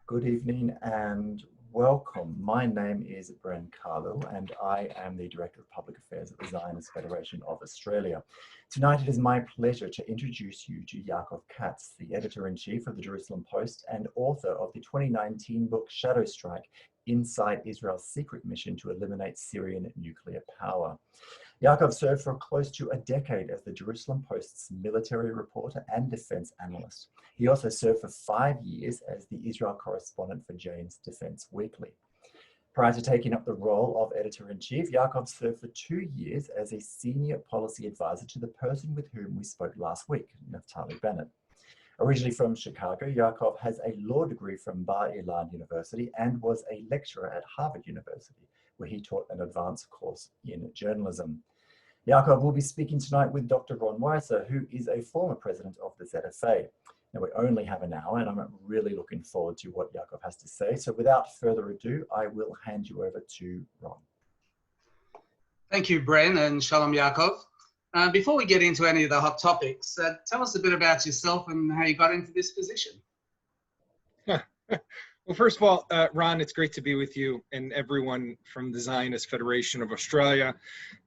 Good evening and welcome. My name is Bren Carlo and I am the Director of Public Affairs at the Zionist Federation of Australia. Tonight it is my pleasure to introduce you to Yaakov Katz, the Editor-in-Chief of the Jerusalem Post and author of the 2019 book Shadow Strike, Inside Israel's Secret Mission to Eliminate Syrian Nuclear Power. Yaakov served for close to a decade as the Jerusalem Post's military reporter and defense analyst. He also served for 5 years as the Israel correspondent for Jane's Defense Weekly. Prior to taking up the role of editor-in-chief, Yaakov served for 2 years as a senior policy advisor to the person with whom we spoke last week, Naftali Bennett. Originally from Chicago, Yaakov has a law degree from Bar Ilan University and was a lecturer at Harvard University, where he taught an advanced course in journalism. Yaakov will be speaking tonight with Dr. Ron Weiser, who is a former president of the ZFA. Now, we only have an hour, and I'm really looking forward to what Yaakov has to say. So without further ado, I will hand you over to Ron. Thank you, Bren, and Shalom Yaakov. Before we get into any of the hot topics, tell us a bit about yourself and how you got into this position. Well, first of all, Ron, it's great to be with you and everyone from the Zionist Federation of Australia.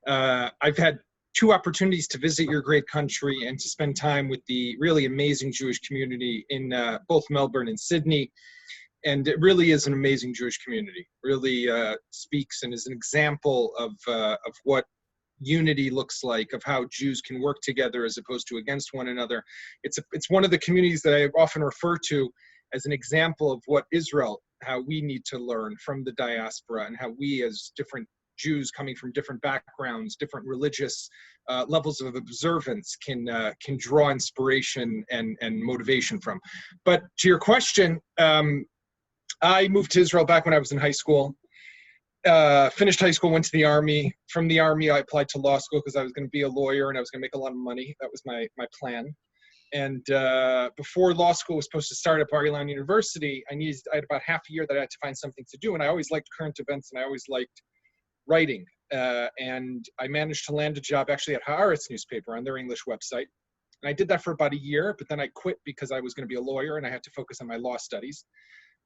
I've had 2 opportunities to visit your great country and to spend time with the really amazing Jewish community in both Melbourne and Sydney. And it really is an amazing Jewish community. Really speaks and is an example of what unity looks like, of how Jews can work together as opposed to against one another. It's one of the communities that I often refer to as an example of what Israel, how we need to learn from the diaspora, and how we as different Jews coming from different backgrounds, different religious levels of observance can draw inspiration and motivation from. But to your question, I moved to Israel back when I was in high school. Finished high school, went to the Army. From the Army, I applied to law school because I was going to be a lawyer and I was going to make a lot of money. That was my plan. And before law school was supposed to start at Bar Ilan University, I had about half a year that I had to find something to do. And I always liked current events and I always liked writing. And I managed to land a job actually at Haaretz newspaper on their English website. And I did that for about a year, but then I quit because I was going to be a lawyer and I had to focus on my law studies.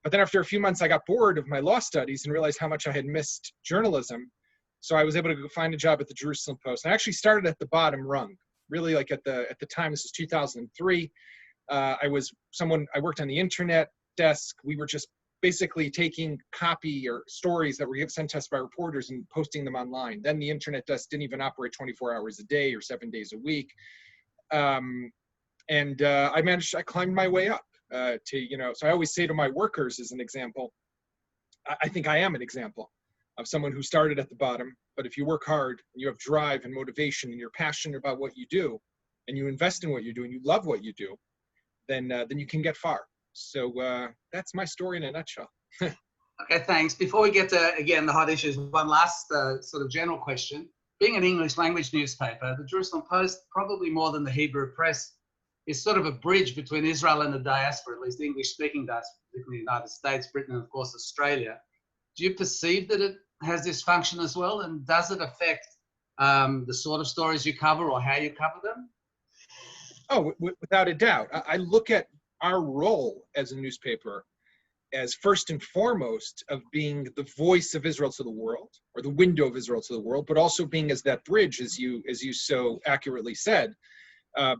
But then after a few months, I got bored of my law studies and realized how much I had missed journalism. So I was able to go find a job at the Jerusalem Post. I actually started at the bottom rung. Really, like at the time, this is 2003. I worked on the internet desk. We were just basically taking copy or stories that were sent to us by reporters and posting them online. Then the internet desk didn't even operate 24 hours a day or 7 days a week. I climbed my way up so I always say to my workers as an example, I think I am an example of someone who started at the bottom. But if you work hard and you have drive and motivation and you're passionate about what you do and you invest in what you do and you love what you do, then you can get far. So that's my story in a nutshell. Okay, thanks. Before we get to, again, the hot issues, one last sort of general question. Being an English language newspaper, the Jerusalem Post, probably more than the Hebrew Press, is sort of a bridge between Israel and the diaspora, at least the English-speaking diaspora, particularly the United States, Britain, and of course Australia. Do you perceive that it has this function as well? And does it affect the sort of stories you cover or how you cover them? Oh, without a doubt. I look at our role as a newspaper as first and foremost of being the voice of Israel to the world, or the window of Israel to the world, but also being as that bridge, as you so accurately said,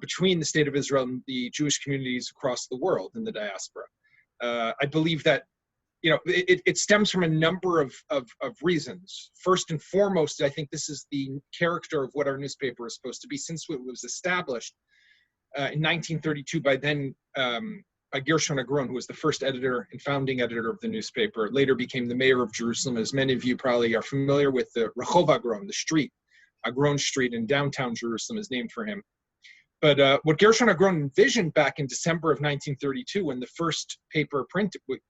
between the state of Israel and the Jewish communities across the world in the diaspora. I believe that it stems from a number of reasons. First and foremost, I think this is the character of what our newspaper is supposed to be, since it was established in 1932 by Gershon Agron, who was the first editor and founding editor of the newspaper. Later became the mayor of Jerusalem. As many of you probably are familiar with, the Rehov Agron, the street, Agron Street in downtown Jerusalem, is named for him. But what Gershon Agron envisioned back in December of 1932, when the first paper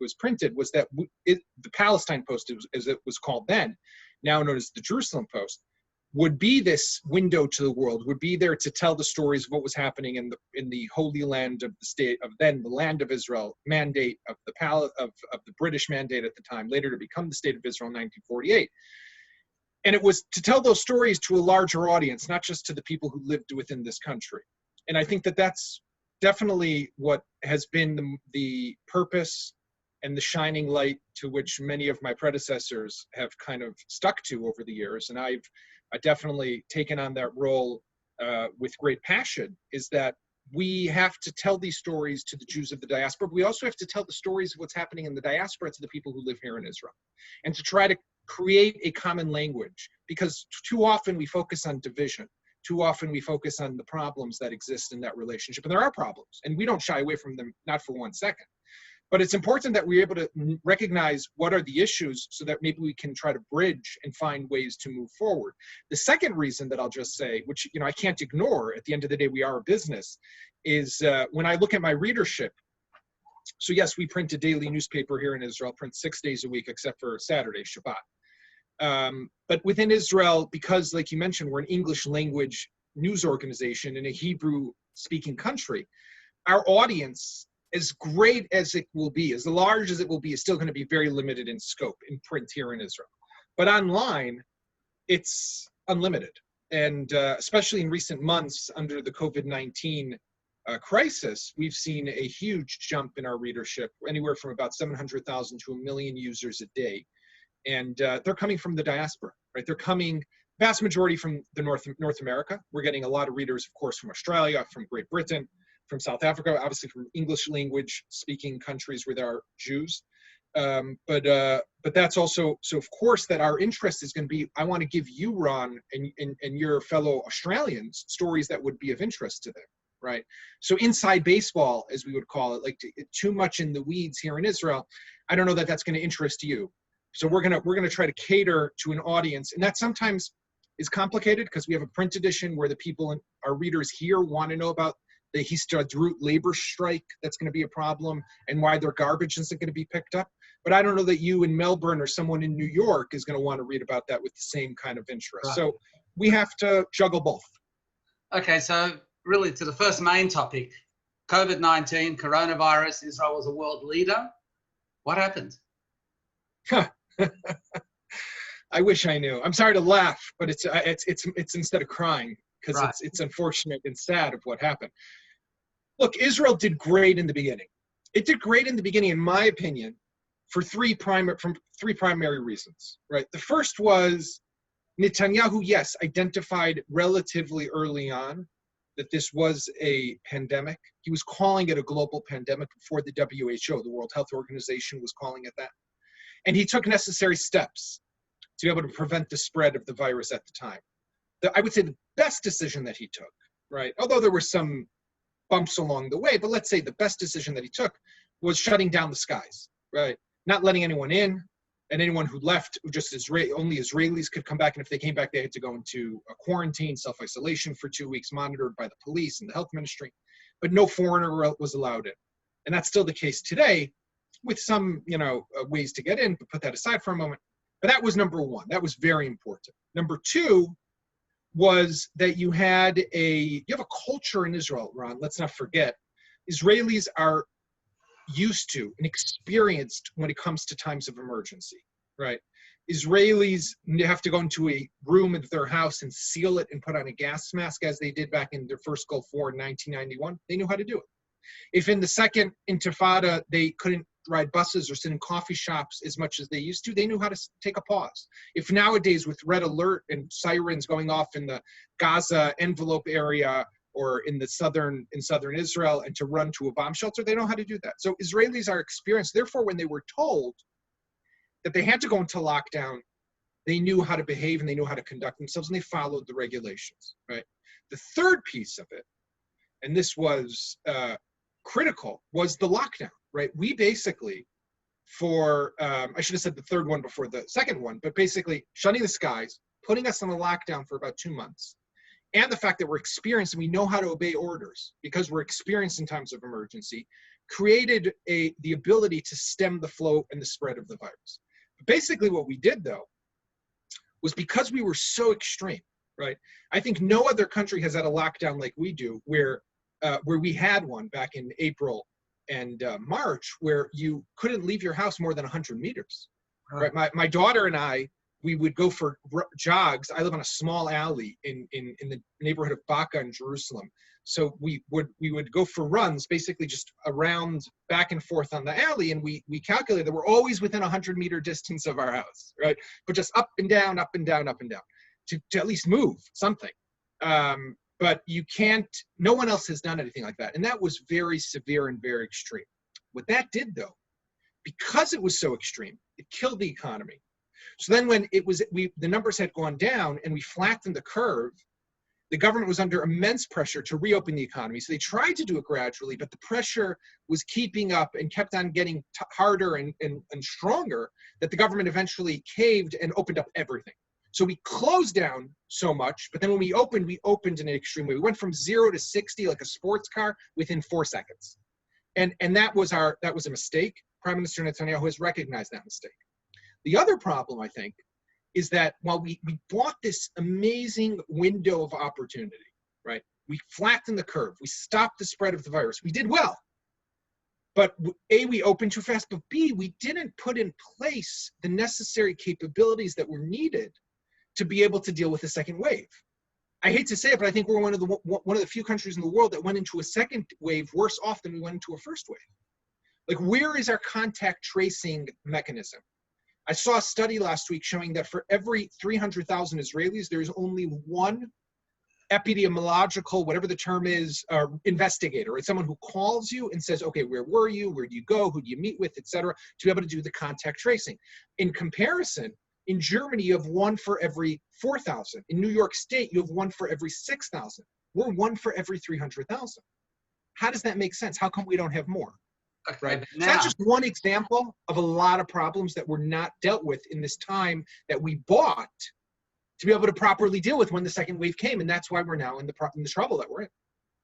was printed, was that the Palestine Post, as it was called then, now known as the Jerusalem Post, would be this window to the world, would be there to tell the stories of what was happening in the holy land of the state of then, the land of Israel, mandate of the British mandate at the time, later to become the state of Israel in 1948. And it was to tell those stories to a larger audience, not just to the people who lived within this country. And I think that that's definitely what has been the purpose and the shining light to which many of my predecessors have kind of stuck to over the years, and I've definitely taken on that role with great passion, is that we have to tell these stories to the Jews of the diaspora, but we also have to tell the stories of what's happening in the diaspora to the people who live here in Israel, and to try to create a common language, because too often we focus on division. Too often we focus on the problems that exist in that relationship, and there are problems, and we don't shy away from them, not for 1 second. But it's important that we're able to recognize what are the issues so that maybe we can try to bridge and find ways to move forward. The second reason that I'll just say, which I can't ignore, at the end of the day we are a business, is when I look at my readership. So yes, we print a daily newspaper here in Israel, print 6 days a week except for Saturday, Shabbat. But within Israel, because like you mentioned, we're an English language news organization in a Hebrew-speaking country, our audience, as great as it will be, as large as it will be, is still going to be very limited in scope in print here in Israel. But online, it's unlimited. And especially in recent months under the COVID-19 crisis, we've seen a huge jump in our readership, anywhere from about 700,000 to 1 million users a day. And they're coming from the diaspora, right? They're coming, vast majority from the North America. We're getting a lot of readers, of course, from Australia, from Great Britain, from South Africa, obviously from English language speaking countries where there are Jews. But that's also, so of course that our interest is going to be, I want to give you, Ron, and your fellow Australians, stories that would be of interest to them, right? So inside baseball, as we would call it, like too much in the weeds here in Israel, I don't know that that's going to interest you. So we're gonna try to cater to an audience, and that sometimes is complicated because we have a print edition where the people, our readers here, want to know about the Histadrut labor strike that's going to be a problem, and why their garbage isn't going to be picked up. But I don't know that you in Melbourne or someone in New York is going to want to read about that with the same kind of interest. Right. So we have to juggle both. Okay, so really to the first main topic, COVID-19, coronavirus, Israel was a world leader. What happened? I wish I knew. I'm sorry to laugh, but it's instead of crying, because right. it's unfortunate and sad of what happened. Look, Israel did great in the beginning. It did great in the beginning, in my opinion, for three primary reasons. Right. The first was Netanyahu, yes, identified relatively early on that this was a pandemic. He was calling it a global pandemic before the WHO, the World Health Organization, was calling it that. And he took necessary steps to be able to prevent the spread of the virus at the time. I would say the best decision that he took, right, although there were some bumps along the way, but let's say the best decision that he took was shutting down the skies, right? Not letting anyone in, and anyone who left, just only Israelis could come back, and if they came back, they had to go into a quarantine, self-isolation for 2 weeks, monitored by the police and the health ministry, but no foreigner was allowed in. And that's still the case today, with some, ways to get in, but put that aside for a moment. But that was number one. That was very important. Number two was that you have a culture in Israel, Ron, let's not forget. Israelis are used to and experienced when it comes to times of emergency, right? Israelis have to go into a room in their house and seal it and put on a gas mask, as they did back in their first Gulf War in 1991. They knew how to do it. If in the second Intifada they couldn't ride buses or sit in coffee shops as much as they used to, they knew how to take a pause. If nowadays with red alert and sirens going off in the Gaza envelope area or in southern Israel, and to run to a bomb shelter, they know how to do that. So Israelis are experienced. Therefore, when they were told that they had to go into lockdown, they knew how to behave and they knew how to conduct themselves, and they followed the regulations, right? The third piece of it, and this was critical, was the lockdown, right? We basically, I should have said the third one before the second one, but basically shutting the skies, putting us on a lockdown for about 2 months, and the fact that we're experienced and we know how to obey orders because we're experienced in times of emergency, created the ability to stem the flow and the spread of the virus. But basically what we did, though, was because we were so extreme, right? I think no other country has had a lockdown like we do, where we had one back in April and March, where you couldn't leave your house more than 100 meters. Right? My daughter and I, we would go for jogs. I live on a small alley in the neighborhood of Baca in Jerusalem. So we would go for runs, basically just around back and forth on the alley, and we calculated that we're always within 100-meter distance of our house, right? But just up and down, up and down, up and down, to at least move something. But you can't, no one else has done anything like that. And that was very severe and very extreme. What that did, though, because it was so extreme, it killed the economy. So then when it was, the numbers had gone down and we flattened the curve, the government was under immense pressure to reopen the economy. So they tried to do it gradually, but the pressure was keeping up and kept on getting harder and stronger, that the government eventually caved and opened up everything. So we closed down so much, but then when we opened in an extreme way. We went from 0 to 60 like a sports car within 4 seconds. And that was a mistake. Prime Minister Netanyahu has recognized that mistake. The other problem, I think, is that while we bought this amazing window of opportunity, right? We flattened the curve. We stopped the spread of the virus. We did well. But A, we opened too fast, but B, we didn't put in place the necessary capabilities that were needed to be able to deal with a second wave. I hate to say it, but I think we're one of the few countries in the world that went into a second wave worse off than we went into a first wave. Like, where is our contact tracing mechanism? I saw a study last week showing that for every 300,000 Israelis, there's only one epidemiological, whatever the term is, investigator. It's someone who calls you and says, okay, where were you? Where do you go? Who do you meet with, et cetera, to be able to do the contact tracing. In comparison, in Germany, you have 1 for every 4,000. In New York State, you have 1 for every 6,000. We're 1 for every 300,000. How does that make sense? How come we don't have more? Okay, right? now, So that's just one example of a lot of problems that were not dealt with in this time that we bought to be able to properly deal with when the second wave came. And that's why we're now in the trouble that we're in.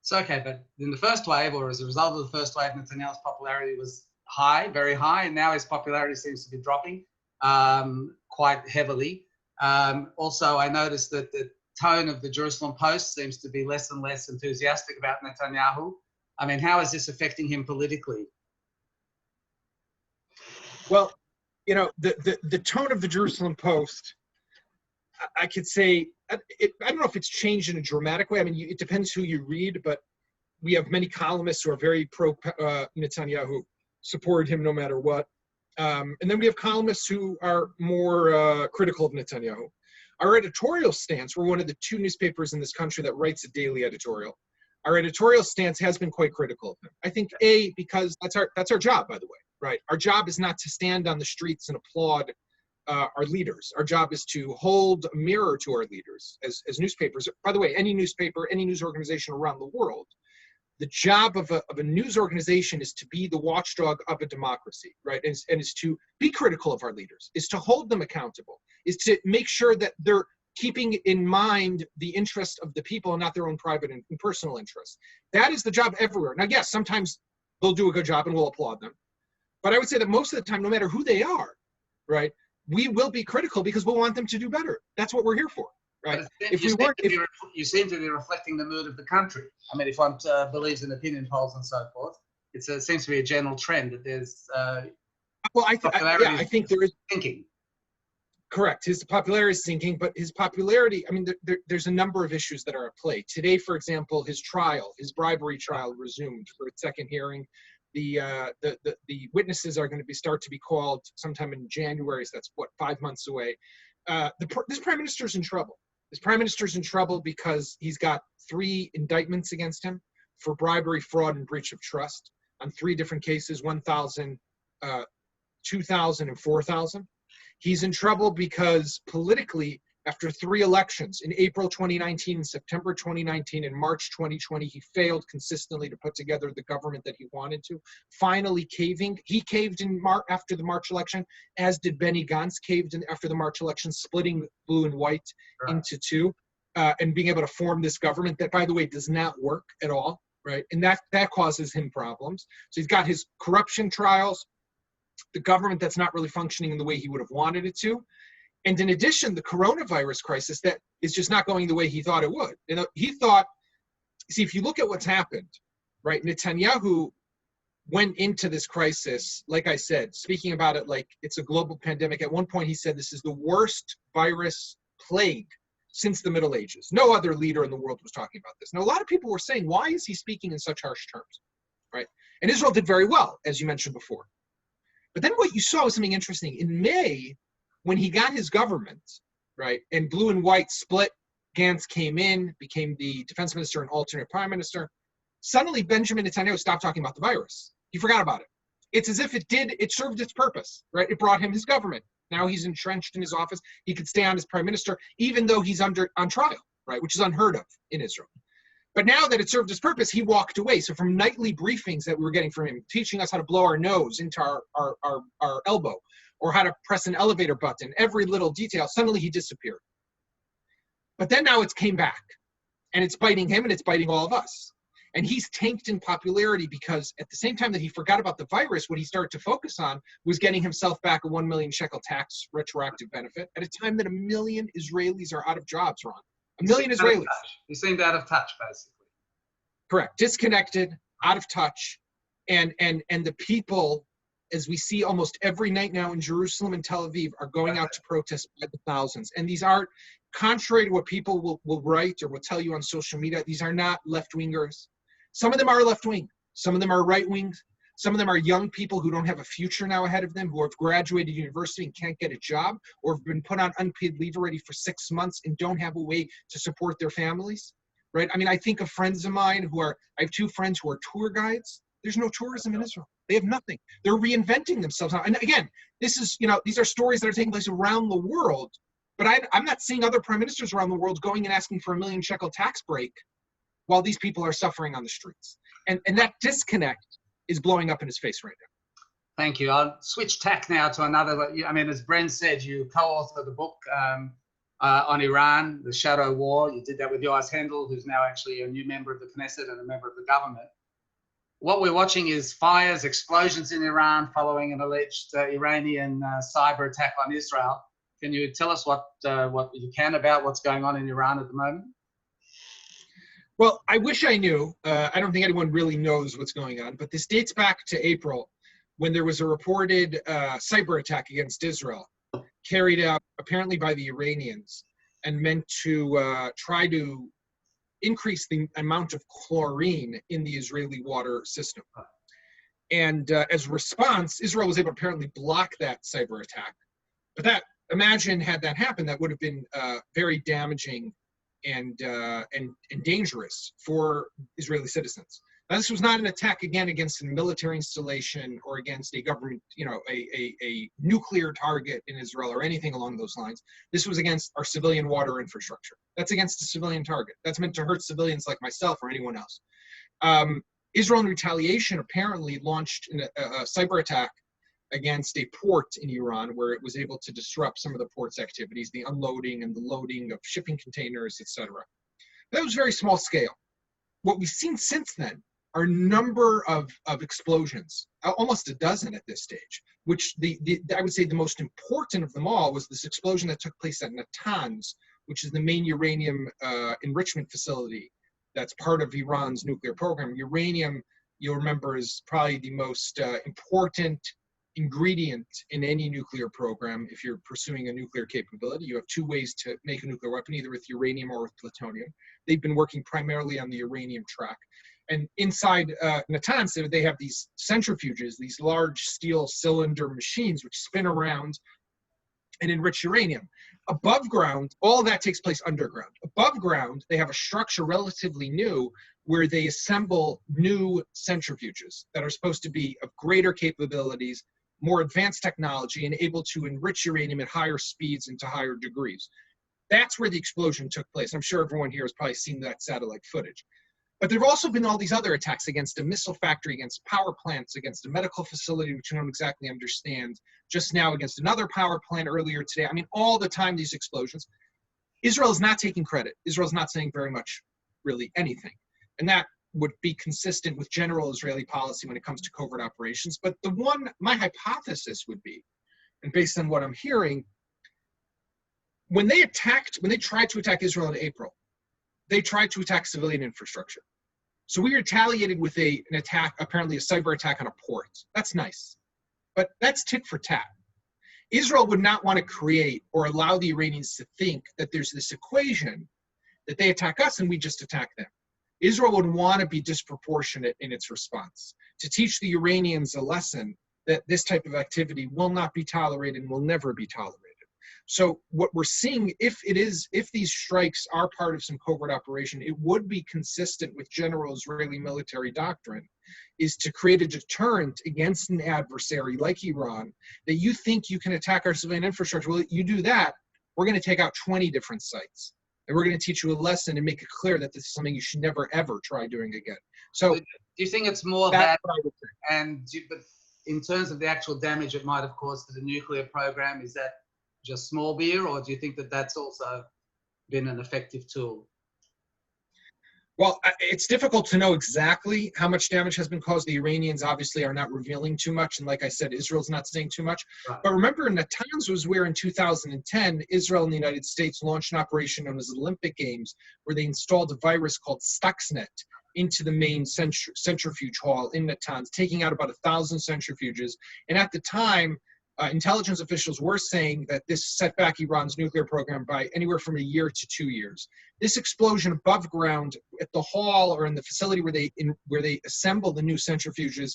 So, okay, but in the first wave, or as a result of the first wave, Netanyahu's popularity was high, very high, and now his popularity seems to be dropping quite heavily. Also, I noticed that the tone of the Jerusalem Post seems to be less and less enthusiastic about Netanyahu. I mean, how is this affecting him politically? Well, you know, the tone of the Jerusalem Post, I could say, I don't know if it's changed in a dramatic way. I mean, it depends who you read, but we have many columnists who are very pro Netanyahu, support him no matter what. And then we have columnists who are more critical of Netanyahu. Our editorial stance, we're one of the 2 newspapers in this country that writes a daily editorial. Our editorial stance has been quite critical of him. I think, A, because that's our job, by the way, right? Our job is not to stand on the streets and applaud our leaders. Our job is to hold a mirror to our leaders as newspapers. By the way, any newspaper, any news organization around the world, the job of a news organization is to be the watchdog of a democracy, right? And is to be critical of our leaders, is to hold them accountable, is to make sure that they're keeping in mind the interest of the people and not their own private and personal interests. That is the job everywhere. Now, yes, sometimes they'll do a good job and we'll applaud them. But I would say that most of the time, no matter who they are, right, we will be critical because we'll want them to do better. That's what we're here for, right? You seem to be reflecting the mood of the country. I mean, if one believes in opinion polls and so forth, it seems to be a general trend that there's well, I think there is thinking. Correct. His popularity is sinking, but his popularity, I mean, there's a number of issues that are at play. Today, for example, his bribery trial resumed for its second hearing. The witnesses are going to start to be called sometime in January, so that's, 5 months away. This prime minister's in trouble. This prime minister's in trouble because he's got 3 indictments against him for bribery, fraud, and breach of trust on 3 different cases, 1,000, 2,000, and 4,000. He's in trouble because politically, after 3 elections, in April 2019, in September 2019, and March 2020, he failed consistently to put together the government that he wanted to. Finally caving. He caved in after the March election, as did Benny Gantz caved after the March election, splitting blue and white into 2, and being able to form this government that, by the way, does not work at all, right? And that causes him problems. So he's got his corruption trials, the government that's not really functioning in the way he would have wanted it to. And in addition, the coronavirus crisis that is just not going the way he thought it would. You know, he thought, see, if you look at what's happened, right, Netanyahu went into this crisis, like I said, speaking about it like it's a global pandemic. At one point, he said this is the worst virus plague since the Middle Ages. No other leader in the world was talking about this. Now, a lot of people were saying, why is he speaking in such harsh terms, right? And Israel did very well, as you mentioned before. But then what you saw was something interesting. In May, when he got his government, right, and blue and white split, Gantz came in, became the defense minister and alternate prime minister, suddenly Benjamin Netanyahu stopped talking about the virus. He forgot about it. It's as if it served its purpose, right? It brought him his government. Now he's entrenched in his office. He could stay on as prime minister, even though he's on trial, right? Which is unheard of in Israel. But now that it served its purpose, he walked away. So from nightly briefings that we were getting from him, teaching us how to blow our nose into our elbow, or how to press an elevator button, every little detail, suddenly he disappeared. But then now it's came back, and it's biting him, and it's biting all of us. And he's tanked in popularity because at the same time that he forgot about the virus, what he started to focus on was getting himself back a 1 million shekel tax retroactive benefit at a time that 1 million Israelis are out of jobs, Ron. 1 million Israelis. He seemed out of touch, basically. Correct. Disconnected, out of touch. And the people, as we see almost every night now in Jerusalem and Tel Aviv, are going out to protest by the thousands. And these aren't, contrary to what people will write or will tell you on social media, these are not left-wingers. Some of them are left-wing. Some of them are right-wing. Some of them are young people who don't have a future now ahead of them, who have graduated university and can't get a job, or have been put on unpaid leave already for 6 months and don't have a way to support their families, right? I mean, I think of friends of mine I have 2 friends who are tour guides. There's no tourism in Israel. They have nothing. They're reinventing themselves now. And again, these are stories that are taking place around the world, but I'm not seeing other prime ministers around the world going and asking for a 1 million shekel tax break while these people are suffering on the streets. And that disconnect is blowing up in his face right now. Thank you. I'll switch tack now to another. I mean, as Bren said, you co-authored the book on Iran, The Shadow War. You did that with Yoash Hendel, who's now actually a new member of the Knesset and a member of the government. What we're watching is fires, explosions in Iran following an alleged Iranian cyber attack on Israel. Can you tell us what you can about what's going on in Iran at the moment? Well, I wish I knew. I don't think anyone really knows what's going on, but this dates back to April when there was a reported cyber attack against Israel carried out apparently by the Iranians and meant to try to increase the amount of chlorine in the Israeli water system. And as a response, Israel was able to apparently block that cyber attack. But imagine had that happened, that would have been very damaging and dangerous for Israeli citizens. Now, this was not an attack again against a military installation or against a government, a nuclear target in Israel or anything along those lines. This was against our civilian water infrastructure. That's against a civilian target. That's meant to hurt civilians like myself or anyone else. Israel, in retaliation, apparently launched a cyber attack against a port in Iran where it was able to disrupt some of the port's activities, the unloading and the loading of shipping containers, etc. That was very small scale. What we've seen since then are a number of explosions, almost a dozen at this stage, which I would say the most important of them all was this explosion that took place at Natanz, which is the main uranium enrichment facility that's part of Iran's nuclear program. Uranium, you'll remember, is probably the most important ingredient in any nuclear program. If you're pursuing a nuclear capability, you have 2 ways to make a nuclear weapon, either with uranium or with plutonium. They've been working primarily on the uranium track. And inside Natanz, they have these centrifuges, these large steel cylinder machines which spin around and enrich uranium. Above ground, all of that takes place underground. Above ground, they have a structure relatively new where they assemble new centrifuges that are supposed to be of greater capabilities, more advanced technology, and able to enrich uranium at higher speeds and to higher degrees. That's where the explosion took place. I'm sure everyone here has probably seen that satellite footage. But there have also been all these other attacks against a missile factory, against power plants, against a medical facility, which I don't exactly understand, just now against another power plant earlier today. I mean, all the time, these explosions. Israel is not taking credit. Israel is not saying very much, really anything. And that would be consistent with general Israeli policy when it comes to covert operations. But my hypothesis would be, and based on what I'm hearing, when they tried to attack Israel in April, they tried to attack civilian infrastructure. So we retaliated with an attack, apparently a cyber attack on a port. That's nice, but that's tit for tat. Israel would not want to create or allow the Iranians to think that there's this equation that they attack us and we just attack them. Israel would want to be disproportionate in its response, to teach the Iranians a lesson that this type of activity will not be tolerated and will never be tolerated. So what we're seeing, if these strikes are part of some covert operation, it would be consistent with general Israeli military doctrine, is to create a deterrent against an adversary like Iran, that you think you can attack our civilian infrastructure. Well, you do that, we're going to take out 20 different sites. And we're going to teach you a lesson and make it clear that this is something you should never, ever try doing again. So do you think it's more that, and but in terms of the actual damage it might have caused to the nuclear program, is that just small beer, or do you think that that's also been an effective tool? Well, it's difficult to know exactly how much damage has been caused. The Iranians obviously are not revealing too much. And like I said, Israel's not saying too much. Right. But remember, Natanz was where in 2010, Israel and the United States launched an operation known as Olympic Games, where they installed a virus called Stuxnet into the main centrifuge hall in Natanz, taking out about 1,000 centrifuges. And at the time, intelligence officials were saying that this set back Iran's nuclear program by anywhere from a year to 2 years. This explosion above ground at the hall or in the facility where they assemble the new centrifuges,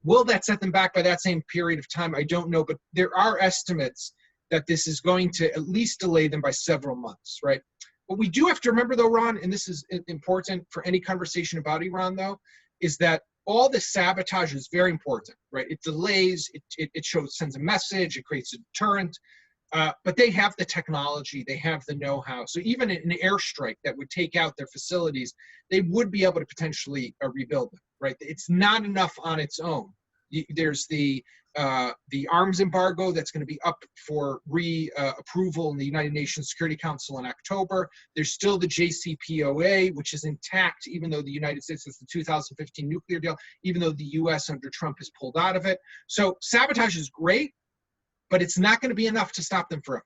will that set them back by that same period of time? I don't know, but there are estimates that this is going to at least delay them by several months, right? What we do have to remember though, Ron, and this is important for any conversation about Iran though, is that all the sabotage is very important, right? It delays, it sends a message, it creates a deterrent, but they have the technology, they have the know-how. So even an airstrike that would take out their facilities, they would be able to potentially rebuild them, right? It's not enough on its own. There's the arms embargo that's going to be up for approval in the United Nations Security Council in October. There's still the JCPOA, which is intact, even though the United States has the 2015 nuclear deal, even though the US under Trump has pulled out of it. So sabotage is great, but it's not going to be enough to stop them forever.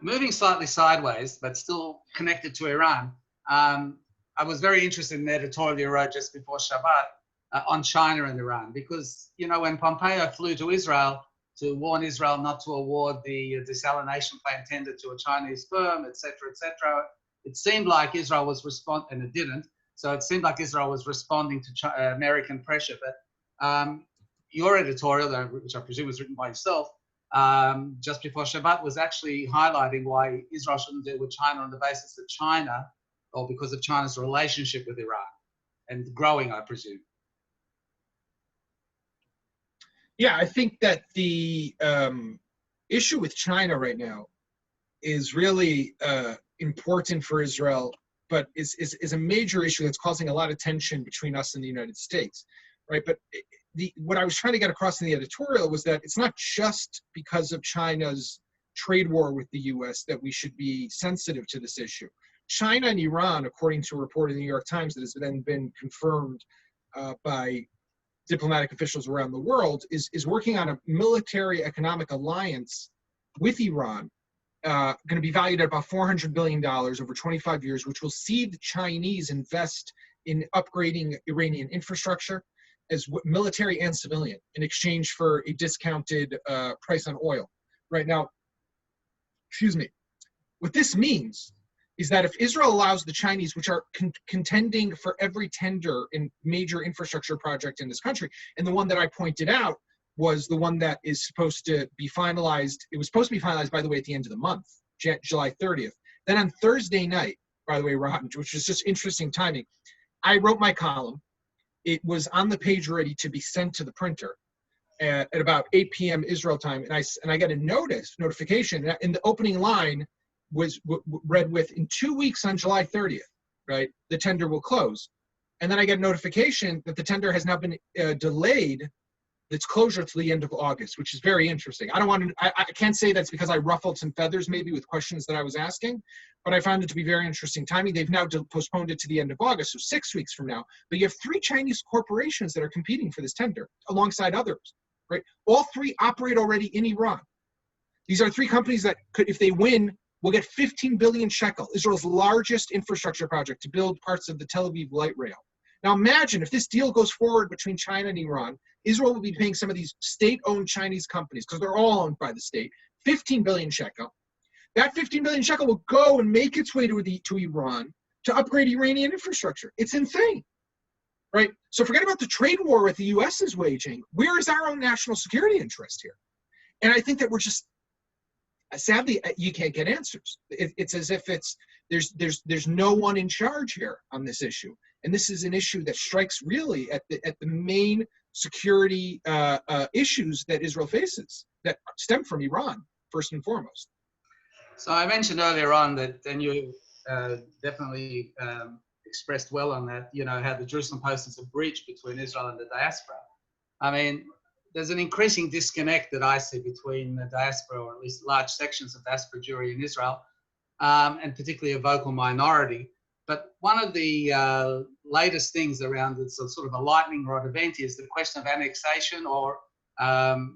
Moving slightly sideways, but still connected to Iran, I was very interested in the editorial you wrote just before Shabbat on China and Iran, because, you know, when Pompeo flew to Israel to warn Israel not to award the desalination plant tender to a Chinese firm, et cetera, it seemed like Israel was responding, and it didn't. So it seemed like Israel was responding to American pressure. But your editorial, which I presume was written by yourself, just before Shabbat, was actually highlighting why Israel shouldn't deal with China on the basis that China, or because of China's relationship with Iran, and growing, I presume. Yeah, I think that the issue with China right now is really important for Israel, but is a major issue that's causing a lot of tension between us and the United States, right? But what I was trying to get across in the editorial was that it's not just because of China's trade war with the US that we should be sensitive to this issue. China and Iran, according to a report in the New York Times that has then been confirmed by diplomatic officials around the world, is working on a military economic alliance with Iran, going to be valued at about $400 billion over 25 years, which will see the Chinese invest in upgrading Iranian infrastructure, as military and civilian, in exchange for a discounted price on oil. Right now, excuse me, what this means is that if Israel allows the Chinese, which are contending for every tender in major infrastructure project in this country, and the one that I pointed out was the one that is supposed to be finalized. It was supposed to be finalized, by the way, at the end of the month, July 30th. Then on Thursday night, by the way, Ron, which is just interesting timing, I wrote my column. It was on the page ready to be sent to the printer at about 8 p.m. Israel time, and I got a notification in the opening line was read with, in 2 weeks on July 30th, right, the tender will close. And then I get notification that the tender has now been delayed, its closure to the end of August, which is very interesting. I can't say that's because I ruffled some feathers maybe with questions that I was asking, but I found it to be very interesting timing. They've now postponed it to the end of August, so 6 weeks from now. But you have 3 Chinese corporations that are competing for this tender alongside others, right? All 3 operate already in Iran. These are 3 companies that could, if they win, will get 15 billion shekel, Israel's largest infrastructure project to build parts of the Tel Aviv light rail. Now imagine if this deal goes forward between China and Iran, Israel will be paying some of these state-owned Chinese companies, because they're all owned by the state, 15 billion shekel. That 15 billion shekel will go and make its way to Iran to upgrade Iranian infrastructure. It's insane, right? So forget about the trade war that the U.S. is waging. Where is our own national security interest here? And I think that we're just, sadly, you can't get answers. It's as if there's no one in charge here on this issue. And this is an issue that strikes really at the main security issues that Israel faces that stem from Iran, first and foremost. So I mentioned earlier on that, and you definitely expressed well on that, you know, how the Jerusalem Post is a bridge between Israel and the diaspora. I mean, there's an increasing disconnect that I see between the diaspora, or at least large sections of diaspora Jewry in Israel, and particularly a vocal minority. But one of the latest things around this sort of a lightning rod event is the question of annexation or,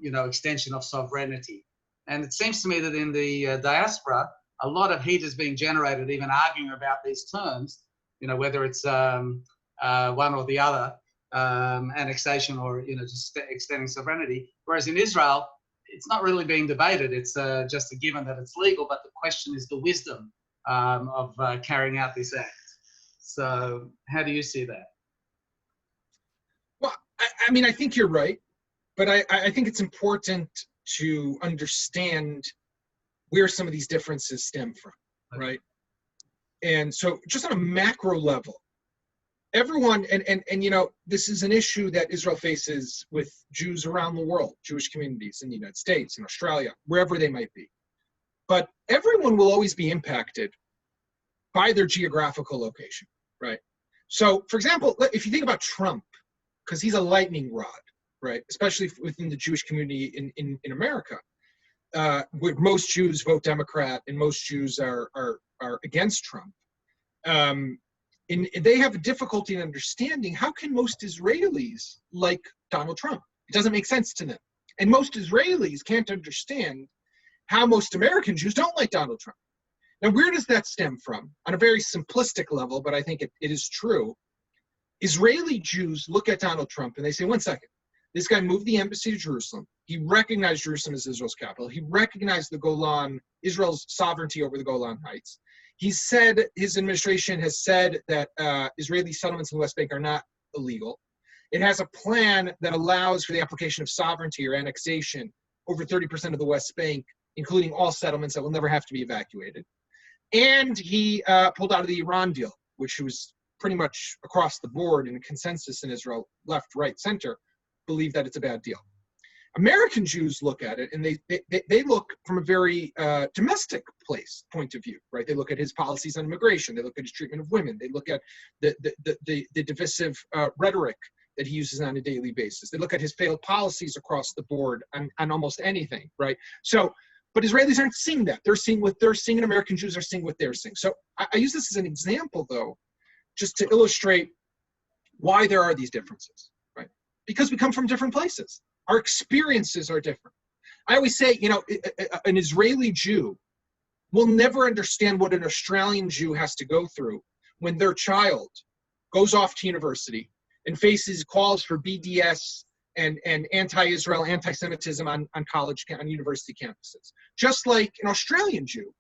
you know, extension of sovereignty. And it seems to me that in the diaspora, a lot of heat is being generated, even arguing about these terms, you know, whether it's one or the other, annexation or, you know, just extending sovereignty. Whereas in Israel, it's not really being debated. It's just a given that it's legal, but the question is the wisdom of carrying out this act. So how do you see that? Well, I mean, I think you're right, but I think it's important to understand where some of these differences stem from, right? And so just on a macro level, everyone, and you know, this is an issue that Israel faces with Jews around the world, Jewish communities in the United States, in Australia, wherever they might be. But everyone will always be impacted by their geographical location, right? So, for example, if you think about Trump, because he's a lightning rod, right? Especially within the Jewish community in America, where most Jews vote Democrat and most Jews are against Trump. And they have a difficulty in understanding how can most Israelis like Donald Trump? It doesn't make sense to them. And most Israelis can't understand how most American Jews don't like Donald Trump. Now, where does that stem from? On a very simplistic level, but I think it is true. Israeli Jews look at Donald Trump and they say, 1 second, this guy moved the embassy to Jerusalem. He recognized Jerusalem as Israel's capital. He recognized the Golan, Israel's sovereignty over the Golan Heights. He said, his administration has said that Israeli settlements in the West Bank are not illegal. It has a plan that allows for the application of sovereignty or annexation over 30% of the West Bank, including all settlements that will never have to be evacuated. And he pulled out of the Iran deal, which was pretty much across the board in a consensus in Israel, left, right, center, believe that it's a bad deal. American Jews look at it and they look from a very domestic point of view, right? They look at his policies on immigration. They look at his treatment of women. They look at the divisive rhetoric that he uses on a daily basis. They look at his failed policies across the board on almost anything, right? So, but Israelis aren't seeing that. They're seeing what they're seeing, and American Jews are seeing what they're seeing. So I use this as an example, though, just to illustrate why there are these differences, right? Because we come from different places. Our experiences are different. I always say, you know, an Israeli Jew will never understand what an Australian Jew has to go through when their child goes off to university and faces calls for BDS and anti-Israel, anti-Semitism on university campuses. Just like an Australian Jew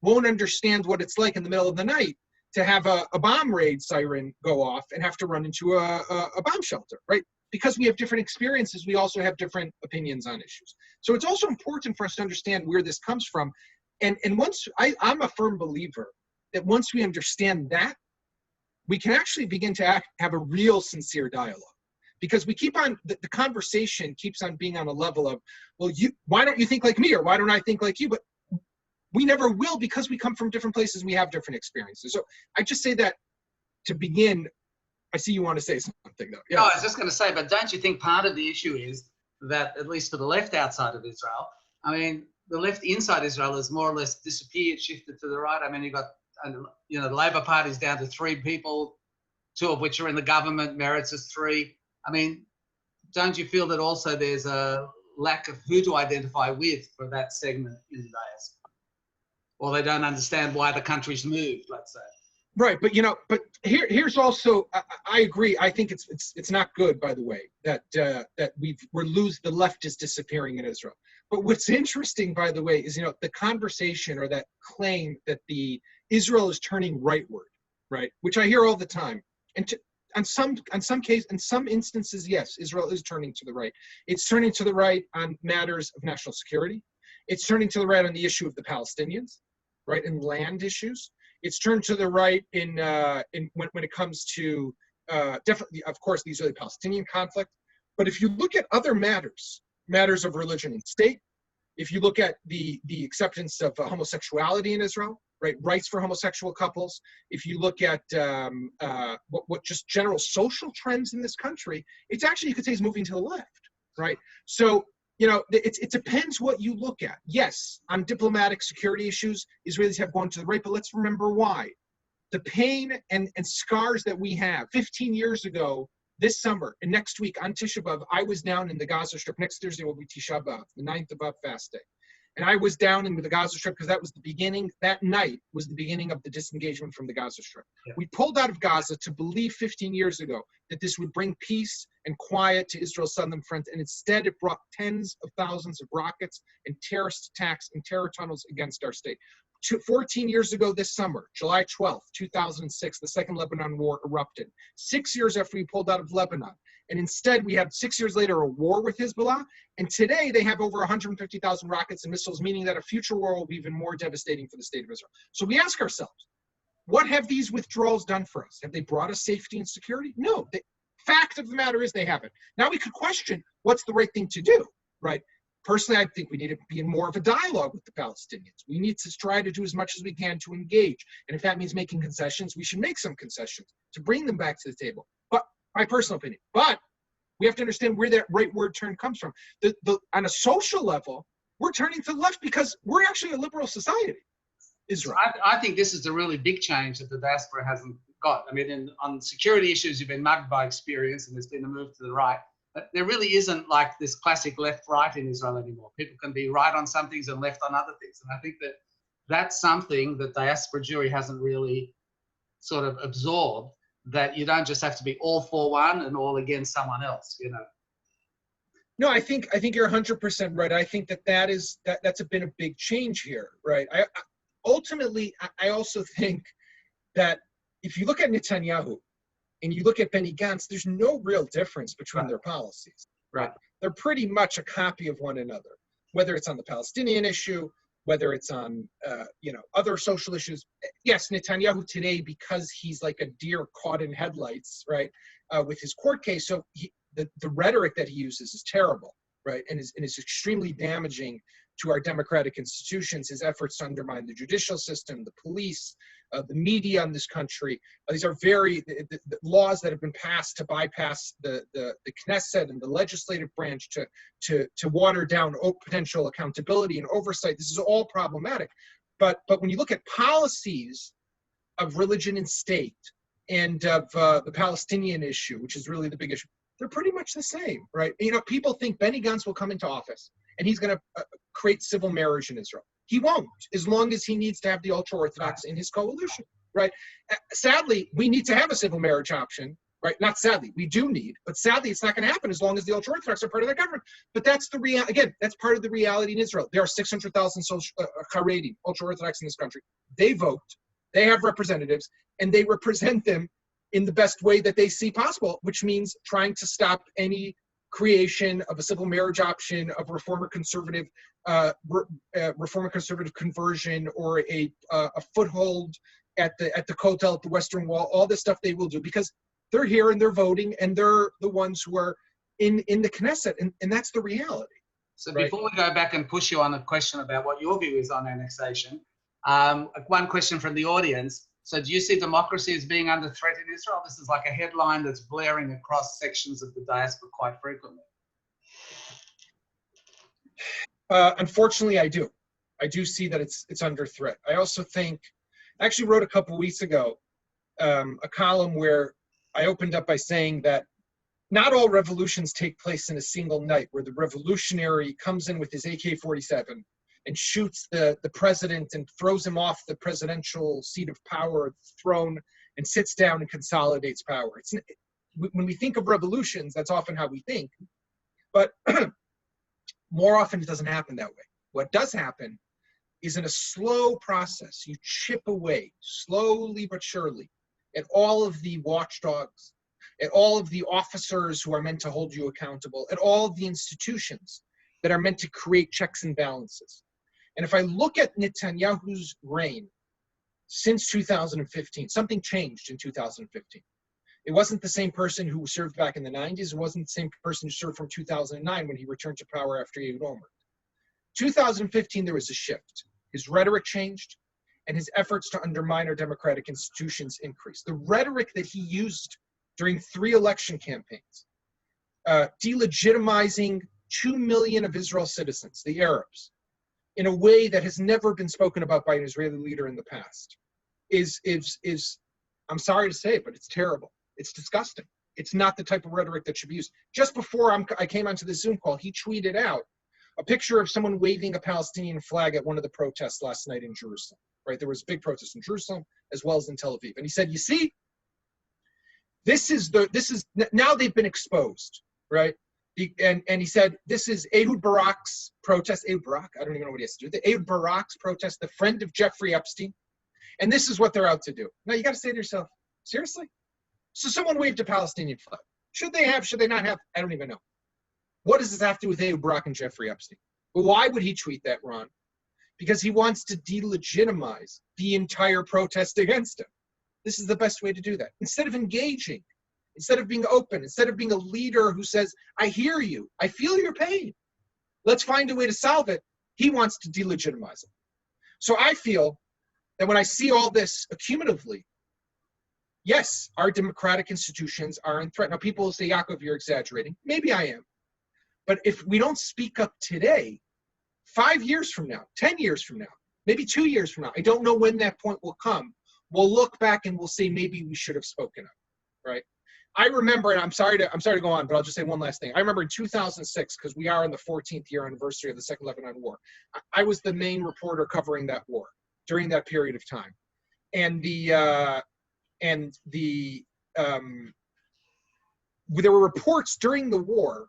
won't understand what it's like in the middle of the night to have a bomb raid siren go off and have to run into a bomb shelter, right? Because we have different experiences, we also have different opinions on issues. So it's also important for us to understand where this comes from. And once, I'm a firm believer that once we understand that, we can actually begin to have a real sincere dialogue. Because we keep on, the conversation keeps on being on a level of, well, why don't you think like me, or why don't I think like you? But we never will, because we come from different places, we have different experiences. So I just say that to begin. I see you want to say something, though. Yeah. No, I was just going to say, but don't you think part of the issue is that, at least for the left outside of Israel, I mean, the left inside Israel has more or less disappeared, shifted to the right. I mean, you've got, you know, the Labour Party's down to 3 people, 2 of which are in the government, Meretz is 3. I mean, don't you feel that also there's a lack of who to identify with for that segment in the diaspora? Or they don't understand why the country's moved, let's say? Right, but but here's also I agree. I think it's not good, by the way, that that the left is disappearing in Israel. But what's interesting, by the way, is the conversation or that claim that Israel is turning rightward, right? Which I hear all the time. And in some instances, yes, Israel is turning to the right. It's turning to the right on matters of national security. It's turning to the right on the issue of the Palestinians, right, and land issues. It's turned to the right when it comes to definitely, of course, the Israeli-Palestinian conflict. But if you look at other matters of religion and state, if you look at the acceptance of homosexuality in Israel, right, rights for homosexual couples, if you look at what just general social trends in this country, it's actually, you could say, is moving to the left, right? So it depends what you look at. Yes, on diplomatic security issues, Israelis have gone to the right, but let's remember why. The pain and scars that we have. 15 years ago, this summer, and next week on Tisha B'Av, I was down in the Gaza Strip. Next Thursday will be Tisha B'Av, the 9th of Av fast day. And I was down in the Gaza Strip because that was the beginning, that night was the beginning of the disengagement from the Gaza Strip. Yeah. We pulled out of Gaza to believe 15 years ago that this would bring peace and quiet to Israel's southern front, and instead it brought tens of thousands of rockets and terrorist attacks and terror tunnels against our state. 14 years ago this summer, July 12th, 2006, the Second Lebanon War erupted. 6 years after we pulled out of Lebanon. And instead, we had 6 years later a war with Hezbollah. And today, they have over 150,000 rockets and missiles, meaning that a future war will be even more devastating for the state of Israel. So we ask ourselves, what have these withdrawals done for us? Have they brought us safety and security? No. The fact of the matter is they haven't. Now we could question what's the right thing to do, right? Personally, I think we need to be in more of a dialogue with the Palestinians. We need to try to do as much as we can to engage. And if that means making concessions, we should make some concessions to bring them back to the table. But my personal opinion. But we have to understand where that rightward turn comes from. On a social level, we're turning to the left because we're actually a liberal society, Israel. I think this is a really big change that the diaspora hasn't got. I mean, on security issues, you've been mugged by experience and there's been a move to the right. But there really isn't like this classic left-right in Israel anymore. People can be right on some things and left on other things. And I think that that's something that diaspora Jewry hasn't really sort of absorbed, that you don't just have to be all for one and all against someone else, No, I think you're 100% right. I think that's been a big change here, right? Ultimately, I also think that if you look at Netanyahu, and you look at Benny Gantz, there's no real difference between their policies, right? They're pretty much a copy of one another, whether it's on the Palestinian issue, whether it's on, other social issues. Yes, Netanyahu today, because he's like a deer caught in headlights, right, with his court case. So the rhetoric that he uses is terrible, right, and is extremely damaging to our democratic institutions. His efforts to undermine the judicial system, the police, the media in this country. These are the laws that have been passed to bypass the Knesset and the legislative branch to water down potential accountability and oversight. This is all problematic. But when you look at policies of religion and state and of the Palestinian issue, which is really the big issue, they're pretty much the same, right? People think Benny Gantz will come into office and he's going to create civil marriage in Israel. He won't, as long as he needs to have the ultra-Orthodox in his coalition, right? Sadly, we need to have a civil marriage option, right? Not sadly, we do need, but sadly, it's not going to happen as long as the ultra-Orthodox are part of their government. But that's that's part of the reality in Israel. There are 600,000 Haredi, ultra-Orthodox in this country. They vote, they have representatives, and they represent them in the best way that they see possible, which means trying to stop any creation of a civil marriage option, of reformer conservative conversion, or a foothold at the Kotel, at the Western Wall. All this stuff they will do because they're here and they're voting and they're the ones who are in the Knesset, and that's the reality. So before we go back and push you on a question about what your view is on annexation, one question from the audience. So do you see democracy as being under threat in Israel? This is like a headline that's blaring across sections of the diaspora quite frequently. Unfortunately, I do. I do see that it's under threat. I also think, I actually wrote a couple of weeks ago a column where I opened up by saying that not all revolutions take place in a single night, where the revolutionary comes in with his AK-47 and shoots the president and throws him off the presidential seat of power, throne, and sits down and consolidates power. When we think of revolutions, that's often how we think, but more often it doesn't happen that way. What does happen is in a slow process, you chip away, slowly but surely, at all of the watchdogs, at all of the officers who are meant to hold you accountable, at all of the institutions that are meant to create checks and balances. And if I look at Netanyahu's reign since 2015, something changed in 2015. It wasn't the same person who served back in the 90s. It wasn't the same person who served from 2009 when he returned to power after Ehud Olmert. 2015, there was a shift. His rhetoric changed, and his efforts to undermine our democratic institutions increased. The rhetoric that he used during 3 election campaigns, delegitimizing 2 million of Israel's citizens, the Arabs, in a way that has never been spoken about by an Israeli leader in the past, is I'm sorry to say it, but it's terrible. It's disgusting. It's not the type of rhetoric that should be used. Just before I came onto the Zoom call, he tweeted out a picture of someone waving a Palestinian flag at one of the protests last night in Jerusalem. Right, there was a big protest in Jerusalem as well as in Tel Aviv, and he said, "You see, this is now they've been exposed, right?" And he said, "This is Ehud Barak's protest. Ehud Barak, I don't even know what he has to do. The Ehud Barak's protest, the friend of Jeffrey Epstein, and this is what they're out to do." Now you got to say to yourself, seriously? So someone waved a Palestinian flag. Should they have? Should they not have? I don't even know. What does this have to do with Ehud Barak and Jeffrey Epstein? But why would he tweet that, Ron? Because he wants to delegitimize the entire protest against him. This is the best way to do that. Instead of engaging, instead of being open, instead of being a leader who says, "I hear you, I feel your pain, let's find a way to solve it," he wants to delegitimize it. So I feel that when I see all this accumulatively, yes, our democratic institutions are in threat. Now people will say, "Yaakov, you're exaggerating." Maybe I am. But if we don't speak up today, 5 years from now, 10 years from now, maybe 2 years from now, I don't know when that point will come, we'll look back and we'll say maybe we should have spoken up, right? I remember, and I'm sorry to go on, but I'll just say one last thing. I remember in 2006, because we are in the 14th year anniversary of the Second Lebanon War. I was the main reporter covering that war during that period of time, and there were reports during the war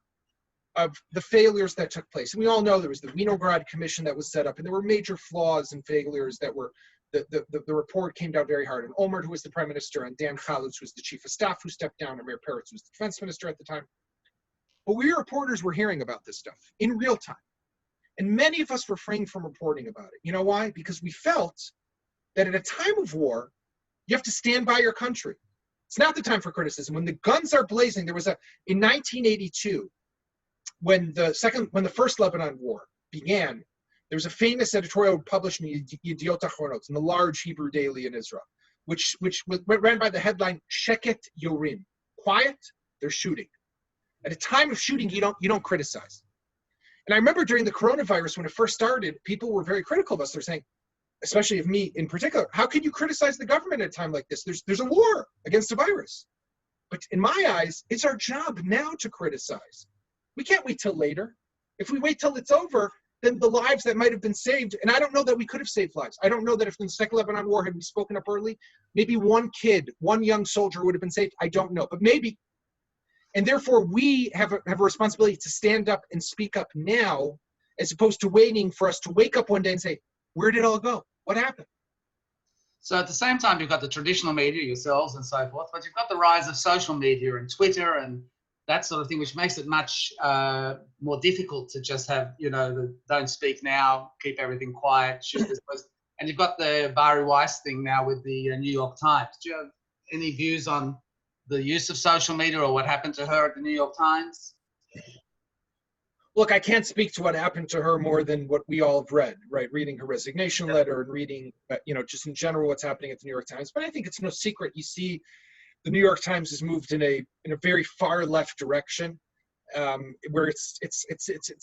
of the failures that took place. And we all know there was the Winograd Commission that was set up, and there were major flaws and failures that were, the report came down very hard. And Olmert, who was the prime minister, and Dan Chalutz, who was the chief of staff, who stepped down, and Meir Peretz, who was the defense minister at the time. But we reporters were hearing about this stuff in real time. And many of us refrained from reporting about it. You know why? Because we felt that at a time of war, you have to stand by your country. It's not the time for criticism. When the guns are blazing, there was in 1982, when the first Lebanon War began, there was a famous editorial published in Yediot Achronot, in the large Hebrew daily in Israel, which ran by the headline "Sheket Yorim," quiet, they're shooting. At a time of shooting, you don't criticize. And I remember during the coronavirus, when it first started, people were very critical of us. They're saying, especially of me in particular, how can you criticize the government at a time like this? There's a war against a virus. But in my eyes, it's our job now to criticize. We can't wait till later. If we wait till it's over, then the lives that might have been saved, and I don't know that we could have saved lives. I don't know that if in the Second Lebanon War had we spoken up early, maybe one kid, one young soldier would have been saved. I don't know, but maybe. And therefore, we have a responsibility to stand up and speak up now, as opposed to waiting for us to wake up one day and say, "Where did it all go? What happened?" So at the same time, you've got the traditional media, yourselves and so forth, but you've got the rise of social media and Twitter and that sort of thing, which makes it much more difficult to just have, the don't speak now, keep everything quiet, shoot this person. And you've got the Bari Weiss thing now with the New York Times. Do you have any views on the use of social media or what happened to her at the New York Times? Look, I can't speak to what happened to her more than what we all have read, right? Reading her resignation letter and reading, just in general what's happening at the New York Times. But I think it's no secret. You see, the New York Times has moved in a very far left direction, where it's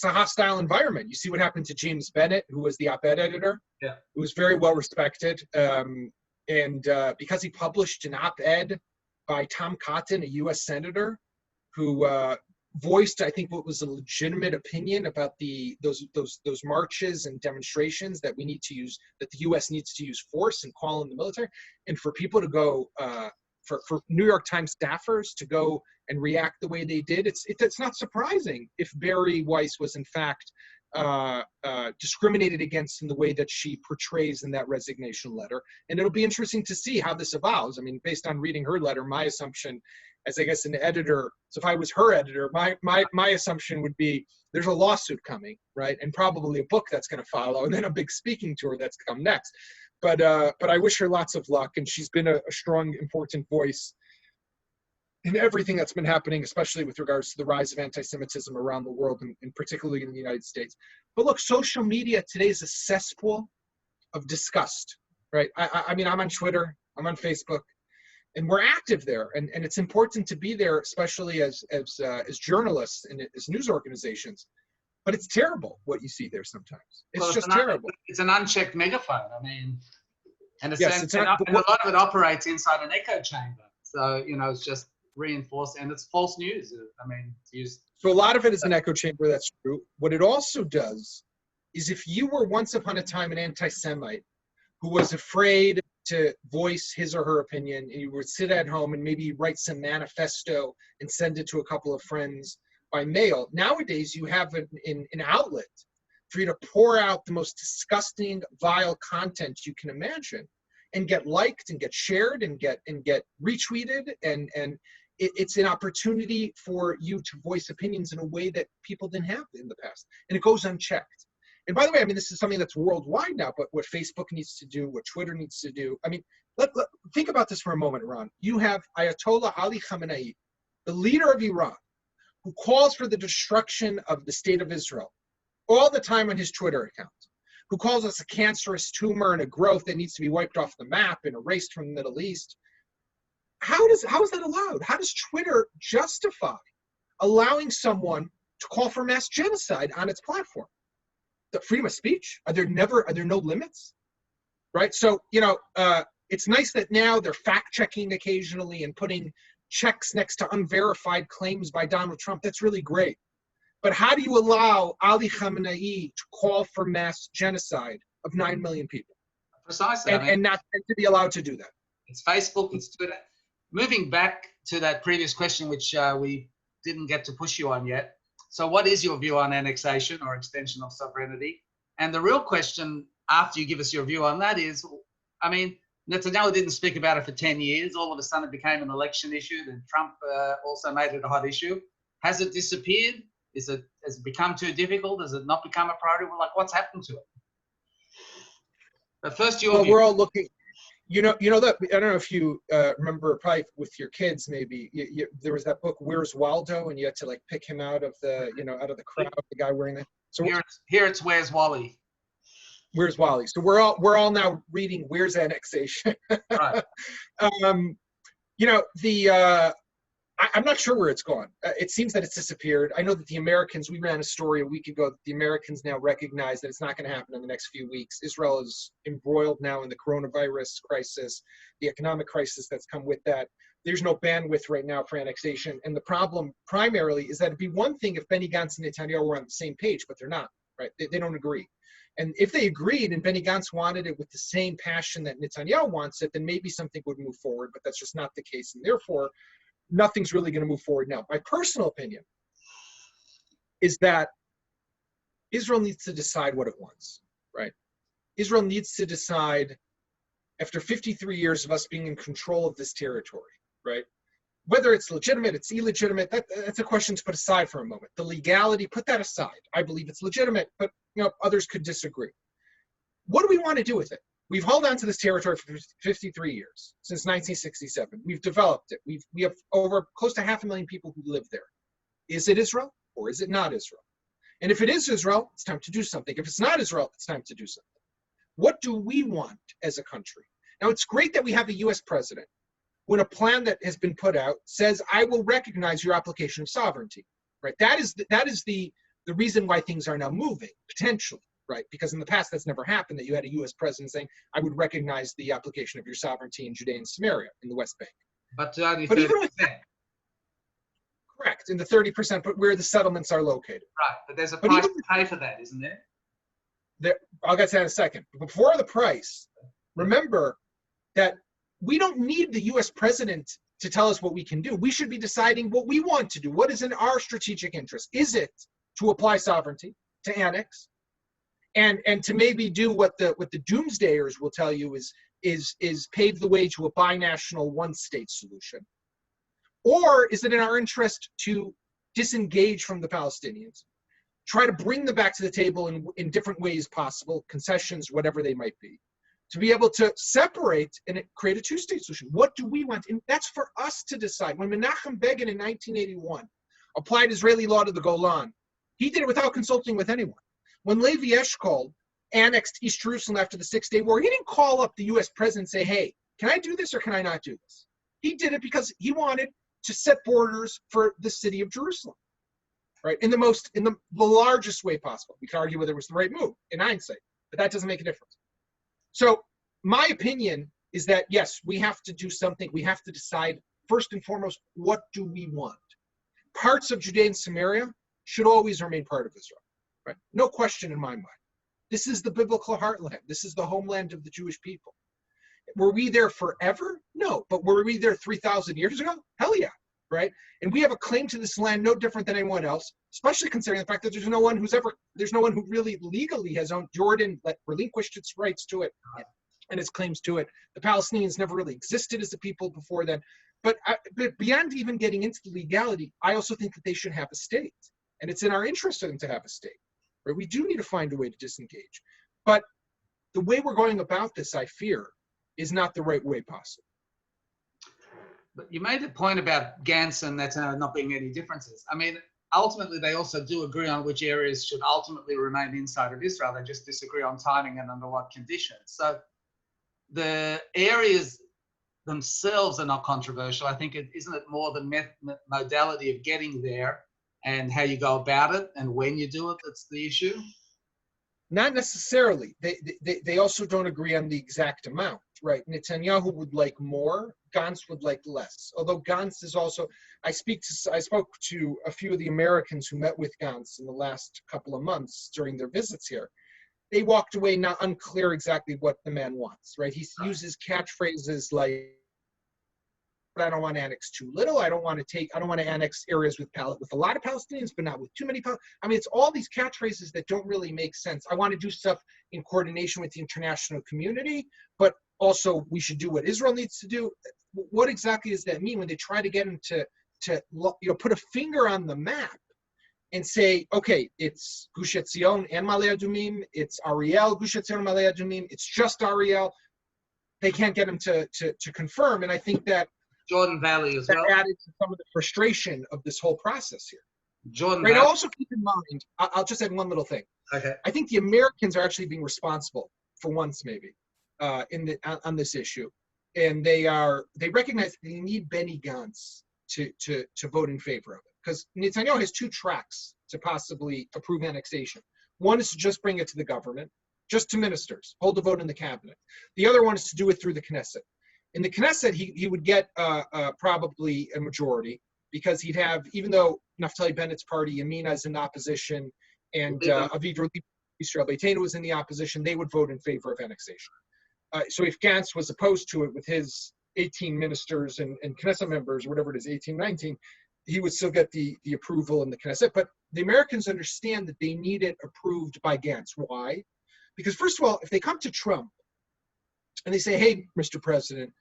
a hostile environment. You see what happened to James Bennett, who was the op-ed editor, who was very well respected, and because he published an op-ed by Tom Cotton, a U.S. senator, who voiced, I think, what was a legitimate opinion about those marches and demonstrations that we need to use, that the U.S. needs to use force and call in the military, and for people to go, for New York Times staffers to go and react the way they did, it's not surprising if Barry Weiss was in fact discriminated against in the way that she portrays in that resignation letter. And it'll be interesting to see how this evolves. I mean, based on reading her letter, my assumption, as I guess an editor, so if I was her editor, my assumption would be there's a lawsuit coming, right? And probably a book that's going to follow, and then a big speaking tour that's come next. But I wish her lots of luck, and she's been a strong, important voice in everything that's been happening, especially with regards to the rise of anti-Semitism around the world, and particularly in the United States. But look, social media today is a cesspool of disgust, right? I mean, I'm on Twitter, I'm on Facebook, and we're active there, and it's important to be there, especially as journalists and as news organizations. But it's terrible what you see there sometimes. It's just terrible. It's an unchecked megaphone. I mean, and a yes, sense, and a lot of it operates inside an echo chamber. So, you know, it's just reinforced, and it's false news. I mean, it's used. So a lot of it is an echo chamber, that's true. What it also does is, if you were once upon a time an anti-Semite who was afraid to voice his or her opinion, and you would sit at home and maybe write some manifesto and send it to a couple of friends by mail, nowadays you have an outlet for you to pour out the most disgusting, vile content you can imagine, and get liked and get shared and get retweeted, and it's an opportunity for you to voice opinions in a way that people didn't have in the past, and it goes unchecked. And by the way, I mean, this is something that's worldwide now, but what Facebook needs to do, what Twitter needs to do, I mean, think about this for a moment, Ron. You have Ayatollah Ali Khamenei, the leader of Iran, who calls for the destruction of the state of Israel all the time on his Twitter account, who calls us a cancerous tumor and a growth that needs to be wiped off the map and erased from the Middle East. How is that allowed? How does Twitter justify allowing someone to call for mass genocide on its platform? The freedom of speech? Are there no limits? Right? So, you know, it's nice that now they're fact-checking occasionally and putting checks next to unverified claims by Donald Trump. That's really great. But how do you allow Ali Khamenei to call for mass genocide of 9 million people? Precisely. And not to be allowed to do that? It's Facebook, it's Twitter. Moving back to that previous question, which we didn't get to push you on yet. So what is your view on annexation or extension of sovereignty? And the real question, after you give us your view on that, is, I mean, Netanyahu didn't speak about it for 10 years. All of a sudden it became an election issue. Then Trump also made it a hot issue. Has it disappeared? Has it become too difficult? Has it not become a priority? Well, like, what's happened to it? But first, your view. We're all looking. You know that, I don't know if you remember, probably with your kids maybe, there was that book Where's Waldo, and you had to like pick him out of the crowd, the guy wearing it. So here it's Where's Wally. Where's Wally? So we're all now reading Where's Annexation. Right. You know, I'm not sure where it's gone. It seems that it's disappeared. I know that the Americans, we ran a story a week ago that the Americans now recognize that it's not going to happen in the next few weeks. Israel is embroiled now in the coronavirus crisis, the economic crisis that's come with that. There's no bandwidth right now for annexation. And the problem primarily is that it'd be one thing if Benny Gantz and Netanyahu were on the same page, but they're not, right? They don't agree. And if they agreed and Benny Gantz wanted it with the same passion that Netanyahu wants it, then maybe something would move forward, but that's just not the case. And therefore, nothing's really going to move forward now. My personal opinion is that Israel needs to decide what it wants, right? Israel needs to decide, after 53 years of us being in control of this territory, right? Whether it's legitimate, it's illegitimate, that's a question to put aside for a moment. The legality, put that aside. I believe it's legitimate, but others could disagree. What do we want to do with it? We've held on to this territory for 53 years, since 1967. We've developed it. We have over close to 500,000 people who live there. Is it Israel or is it not Israel? And if it is Israel, it's time to do something. If it's not Israel, it's time to do something. What do we want as a country? Now, it's great that we have a US president when a plan that has been put out says, I will recognize your application of sovereignty, right? That is the reason why things are now moving, potentially. Right, because in the past that's never happened, that you had a U.S. president saying, "I would recognize the application of your sovereignty in Judea and Samaria in the West Bank." But even with that, Correct, in the 30%, but where the settlements are located. Right, but there's a But price even to pay for that, isn't there? I'll get to that in a second. Before the price, remember that we don't need the US president to tell us what we can do. We should be deciding what we want to do. What is in our strategic interest? Is it to apply sovereignty, to annex, and to maybe do what the doomsdayers will tell you is pave the way to a binational one-state solution? Or is it in our interest to disengage from the Palestinians, try to bring them back to the table in different ways possible, concessions, whatever they might be, to be able to separate and create a two-state solution? What do we want? And that's for us to decide. When Menachem Begin in 1981 applied Israeli law to the Golan, he did it without consulting with anyone. When Levi Eshkol annexed East Jerusalem after the Six-Day War, he didn't call up the US president and say, hey, can I do this or can I not do this? He did it because he wanted to set borders for the city of Jerusalem, right? In the largest way possible. We can argue whether it was the right move in hindsight, but that doesn't make a difference. So my opinion is that, yes, we have to do something. We have to decide, first and foremost, what do we want? Parts of Judea and Samaria should always remain part of Israel, right? No question in my mind. This is the biblical heartland. This is the homeland of the Jewish people. Were we there forever? No. But were we there 3,000 years ago? Hell yeah, right? And we have a claim to this land no different than anyone else, especially considering the fact that there's no one who really legally has owned. Jordan relinquished its rights to it and its claims to it. The Palestinians never really existed as a people before then. But beyond even getting into the legality, I also think that they should have a state. And it's in our interest for them to have a state. Right? We do need to find a way to disengage. But the way we're going about this, I fear, is not the right way possible. But you made a point about Gantz and that not being any differences. I mean, ultimately, they also do agree on which areas should ultimately remain inside of Israel. They just disagree on timing and under what conditions. So the areas themselves are not controversial. I think isn't it more the modality of getting there and how you go about it and when you do it that's the issue? Not necessarily. They also don't agree on the exact amount, right? Netanyahu would like more. Gantz would like less. Although Gantz is also, I spoke to a few of the Americans who met with Gantz in the last couple of months during their visits here. They walked away not unclear exactly what the man wants, right? He uses catchphrases like, I don't want to annex too little. I don't want to annex areas with a lot of Palestinians, but not with too many. I mean, it's all these catchphrases that don't really make sense. I want to do stuff in coordination with the international community, but also we should do what Israel needs to do. What exactly does that mean when they try to get him to put a finger on the map and say, okay, it's Gush Etzion and Ma'ale Adumim, it's Ariel, Gush Etzion and Ma'ale Adumim, it's just Ariel. They can't get him to confirm, and I think that Jordan Valley as well. That added to some of the frustration of this whole process here. Jordan Valley. Also keep in mind, I'll just add one little thing. Okay. I think the Americans are actually being responsible for once, maybe, on this issue, and they recognize that they need Benny Gantz to vote in favor of it, because Netanyahu has two tracks to possibly approve annexation. One is to just bring it to the government, just to ministers, hold a vote in the cabinet. The other one is to do it through the Knesset. In the Knesset, he would get probably a majority, because he'd have, even though Naftali Bennett's party, Yamina, is in opposition, and Avidro Israel Beitenu was in the opposition, they would vote in favor of annexation. So if Gantz was opposed to it with his 18 ministers and Knesset members, whatever it is, 18, 19, he would still get the approval in the Knesset. But the Americans understand that they need it approved by Gantz. Why? Because first of all, if they come to Trump and they say, hey, Mr. President,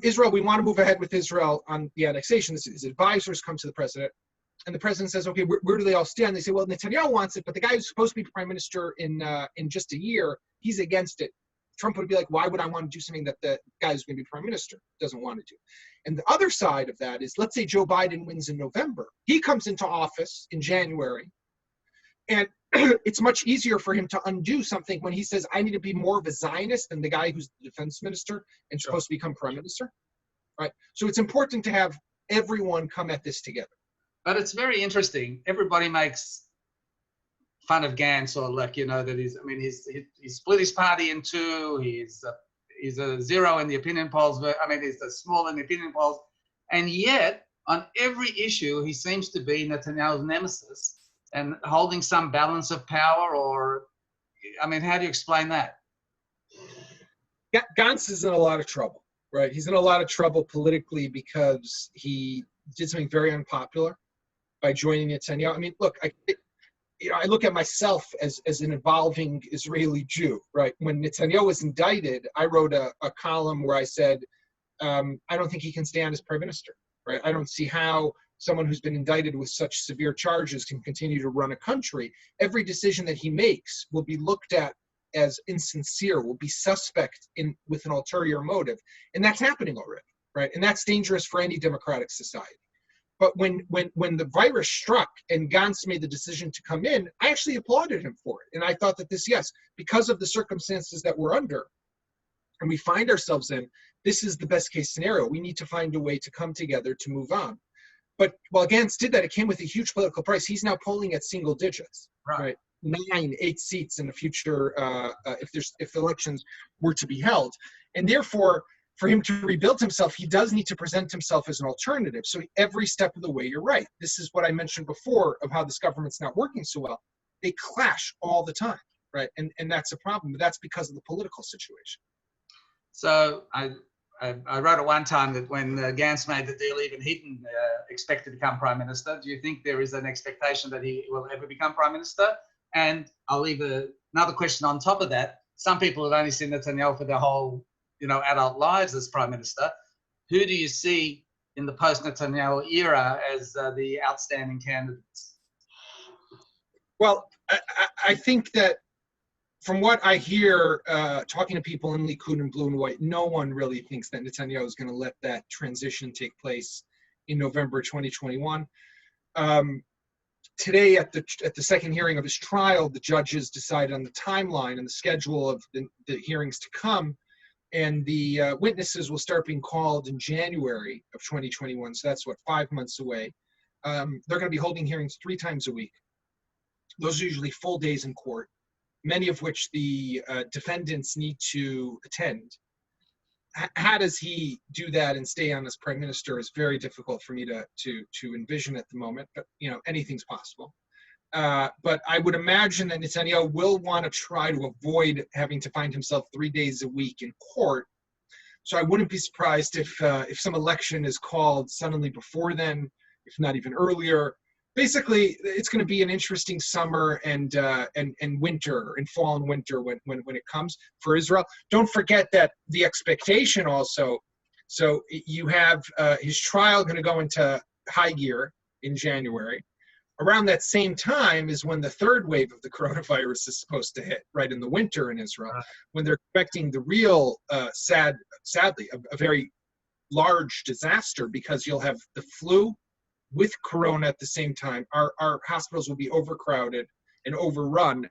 Israel, we want to move ahead with Israel on the annexation. His advisors come to the president, and the president says, okay, where do they all stand? They say, well, Netanyahu wants it, but the guy who's supposed to be prime minister in just a year, he's against it. Trump would be like, why would I want to do something that the guy who's going to be prime minister doesn't want to do? And the other side of that is, let's say Joe Biden wins in November. He comes into office in January, and it's much easier for him to undo something when he says, I need to be more of a Zionist than the guy who's the defense minister and supposed to become prime minister, right? So it's important to have everyone come at this together. But it's very interesting. Everybody makes fun of Gantz, or like, that he split his party in two. He's a zero in the opinion polls. He's a small in the opinion polls. And yet, on every issue, he seems to be Netanyahu's nemesis and holding some balance of power, or, I mean, how do you explain that? Gantz is in a lot of trouble, right? He's in a lot of trouble politically because he did something very unpopular by joining Netanyahu. I mean, look, I look at myself as an evolving Israeli Jew, right? When Netanyahu was indicted, I wrote a column where I said, I don't think he can stand as prime minister, right? I don't see how someone who's been indicted with such severe charges can continue to run a country. Every decision that he makes will be looked at as insincere, will be suspect with an ulterior motive. And that's happening already, right? And that's dangerous for any democratic society. But when the virus struck and Gantz made the decision to come in, I actually applauded him for it. And I thought that this, yes, because of the circumstances that we're under and we find ourselves in, this is the best case scenario. We need to find a way to come together to move on. But while Gantz did that, it came with a huge political price. He's now polling at single digits, right? 9, 8 seats in the future if elections were to be held. And therefore, for him to rebuild himself, he does need to present himself as an alternative. So every step of the way, you're right. This is what I mentioned before of how this government's not working so well. They clash all the time, right? And that's a problem. But that's because of the political situation. So I wrote at one time that when Gantz made the deal, even he didn't expect to become prime minister. Do you think there is an expectation that he will ever become prime minister? And I'll leave another question on top of that. Some people have only seen Netanyahu for their whole, adult lives as prime minister. Who do you see in the post-Netanyahu era as the outstanding candidates? Well, I think that from what I hear, talking to people in Likud and blue and white, no one really thinks that Netanyahu is going to let that transition take place in November 2021. Today, at the second hearing of his trial, the judges decided on the timeline and the schedule of the hearings to come, and the witnesses will start being called in January of 2021. So that's 5 months away. They're going to be holding hearings 3 times a week. Those are usually full days in court, many of which the defendants need to attend. How does he do that and stay on as prime minister is very difficult for me to envision at the moment, but anything's possible. But I would imagine that Netanyahu will want to try to avoid having to find himself 3 days a week in court. So I wouldn't be surprised if some election is called suddenly before then, if not even earlier. Basically, it's going to be an interesting summer and winter, and fall and winter when it comes for Israel. Don't forget that the expectation also, so you have his trial going to go into high gear in January. Around that same time is when the 3rd wave of the coronavirus is supposed to hit, right in the winter in Israel, when they're expecting the real, sadly, a very large disaster, because you'll have the flu with corona at the same time. Our hospitals will be overcrowded and overrun,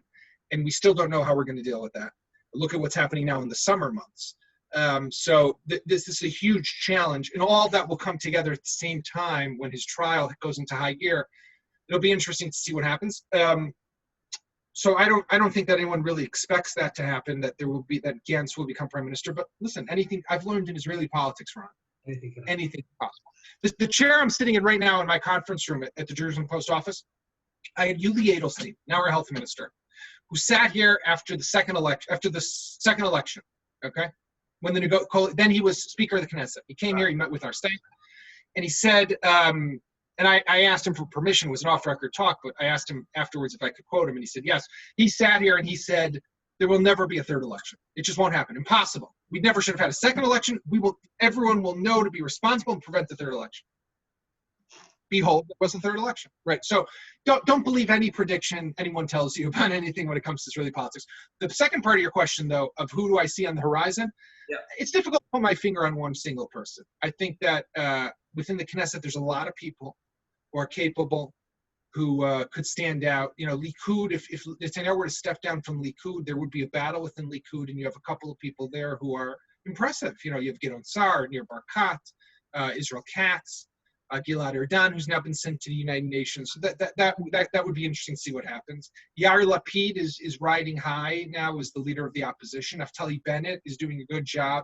and we still don't know how we're going to deal with that. Look at what's happening now in the summer months. So this is a huge challenge, and all that will come together at the same time when his trial goes into high gear. It'll be interesting to see what happens. So I don't think that anyone really expects that to happen, that Gantz will become prime minister. But listen, anything I've learned in Israeli politics, Ron, anything possible. The chair I'm sitting in right now in my conference room at the Jerusalem Post office, I had Yuli Edelstein, now our health minister, who sat here after the second election. Okay, when then he was Speaker of the Knesset. He came here, he met with our staff, and he said. And I asked him for permission. It was an off-record talk, but I asked him afterwards if I could quote him, and he said yes. He sat here and he said, there will never be a 3rd election. It just won't happen. Impossible. We never should have had a 2nd election. Everyone will know to be responsible and prevent the 3rd election. Behold, there was a 3rd election. Right. So don't believe any prediction anyone tells you about anything when it comes to Israeli politics. The second part of your question, though, of who do I see on the horizon, it's difficult to put my finger on one single person. I think that within the Knesset, there's a lot of people who are capable, who could stand out. Likud, if Netanyahu were to step down from Likud, there would be a battle within Likud, and you have a couple of people there who are impressive. You have Gideon Sa'ar, Nir Barkat, Israel Katz, Gilad Erdan, who's now been sent to the United Nations. So that would be interesting to see what happens. Yair Lapid is riding high now as the leader of the opposition. Naftali Bennett is doing a good job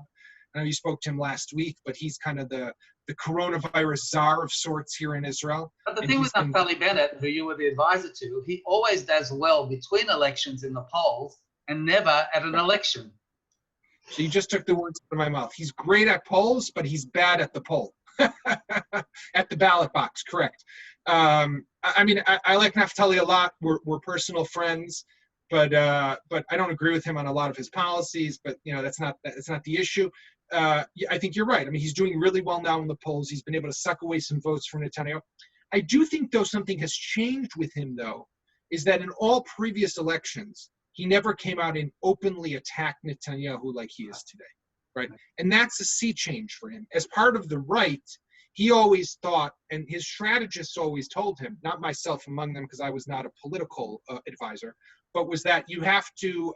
I know you spoke to him last week, but he's kind of the coronavirus czar of sorts here in Israel. But the thing with Naftali Bennett, who you were the advisor to, he always does well between elections in the polls and never at an election. So you just took the words out of my mouth. He's great at polls, but he's bad at the poll. At the ballot box, correct. I mean, I like Naftali a lot. We're personal friends, but I don't agree with him on a lot of his policies. But you know, that's not the issue. I think you're right. I mean, he's doing really well now in the polls. He's been able to suck away some votes from Netanyahu. I do think, though, something has changed with him, though, is that in all previous elections, he never came out and openly attacked Netanyahu like he is today, right? And that's a sea change for him. As part of the right, he always thought, and his strategists always told him, not myself among them because I was not a political advisor, but was that you have to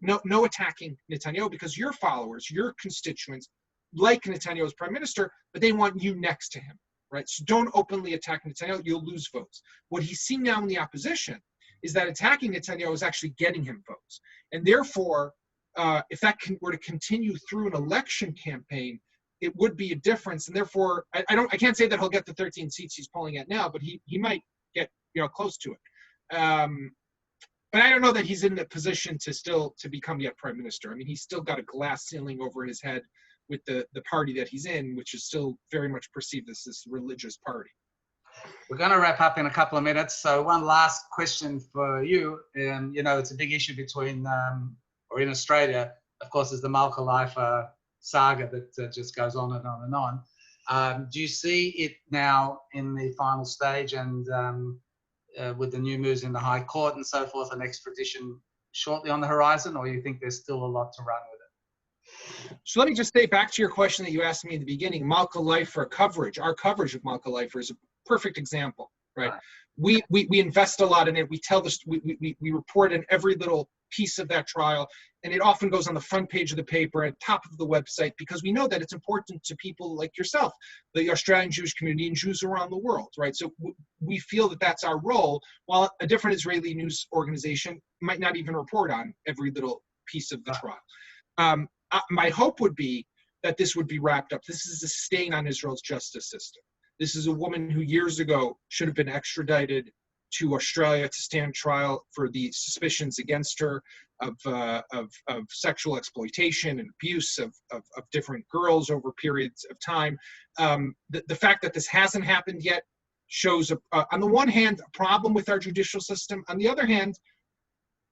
no attacking Netanyahu because your followers, your constituents, like Netanyahu as prime minister, but they want you next to him, right? So don't openly attack Netanyahu, you'll lose votes. What he's seen now in the opposition is that attacking Netanyahu is actually getting him votes. And therefore, if that were to continue through an election campaign, it would be a difference. And therefore, I can't say that he'll get the 13 seats he's polling at now, but he might get close to it. But I don't know that he's in the position to become yet prime minister. I mean, he's still got a glass ceiling over his head with the party that he's in, which is still very much perceived as this religious party. We're going to wrap up in a couple of minutes. So one last question for you. You know, it's a big issue between, or in Australia, of course, is the Malka Levi saga that just goes on and on and on. Do you see it now in the final stage and with the new moves in the High Court and so forth, an extradition shortly on the horizon, or you think there's still a lot to run with it? So let me just say back to your question that you asked me in the beginning, Malka Levi coverage, our coverage of Malka Levi is a perfect example, right? We invest a lot in it. We tell this, we report in every little piece of that trial, and it often goes on the front page of the paper at top of the website because we know that it's important to people like yourself, the Australian Jewish community and Jews around the world, right? So we feel that that's our role, while a different Israeli news organization might not even report on every little piece of the trial. My hope would be that this would be wrapped up. This is a stain on Israel's justice system. This is a woman who years ago should have been extradited to Australia to stand trial for the suspicions against her of sexual exploitation and abuse of different girls over periods of time. The fact that this hasn't happened yet shows, on the one hand, a problem with our judicial system. On the other hand,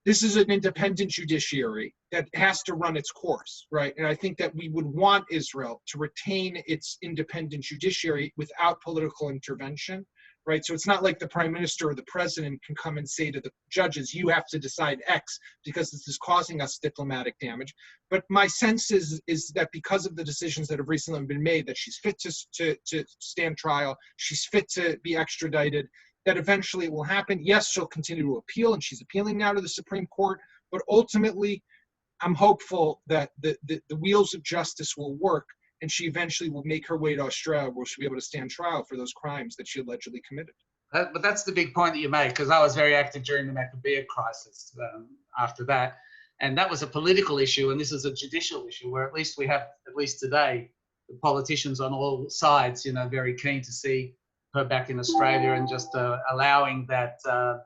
this is an independent judiciary that has to run its course, right? And I think that we would want Israel to retain its independent judiciary without political intervention, right? So it's not like the prime minister or the president can come and say to the judges, you have to decide X because this is causing us diplomatic damage. But my sense is that because of the decisions that have recently been made, that she's fit to stand trial, she's fit to be extradited, that eventually it will happen. Yes, she'll continue to appeal, and she's appealing now to the Supreme Court, but ultimately, I'm hopeful that the wheels of justice will work, and she eventually will make her way to Australia, where she'll be able to stand trial for those crimes that she allegedly committed. But that's the big point that you make, because I was very active during the Maccabeah crisis after that, and that was a political issue, and this is a judicial issue, where at least we have, at least today, the politicians on all sides, very keen to see her back in Australia and just allowing that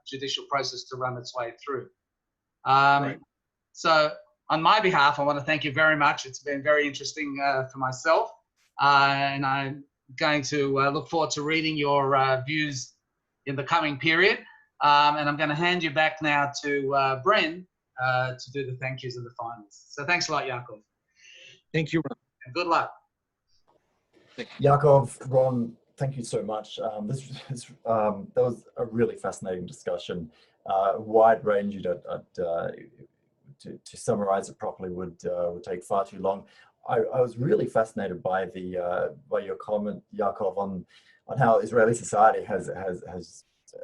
judicial process to run its way through. Right. So on my behalf, I want to thank you very much. It's been very interesting for myself, and I'm going to look forward to reading your views in the coming period. And I'm going to hand you back now to Bren to do the thank yous and the finals. So thanks a lot, Yaakov. Thank you, Ron. And good luck. Yaakov, Ron, thank you so much. That was a really fascinating discussion. Wide range. To summarize it properly would take far too long. I was really fascinated by your comment, Yaakov, on how Israeli society has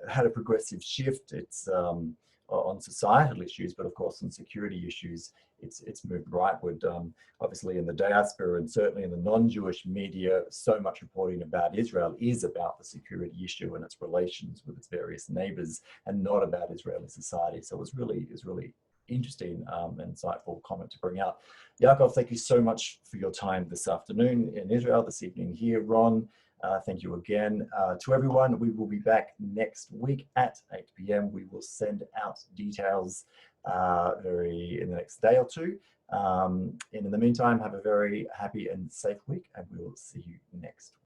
had a progressive shift. It's on societal issues, but of course on security issues, it's moved rightward. Obviously in the diaspora and certainly in the non-Jewish media, so much reporting about Israel is about the security issue and its relations with its various neighbors, and not about Israeli society. So it was really interesting and insightful comment to bring out. Yaakov, thank you so much for your time this afternoon in Israel, this evening here. Ron, thank you again. To everyone, we will be back next week at 8 p.m. We will send out details in the next day or two. And in the meantime, have a very happy and safe week, and we will see you next week.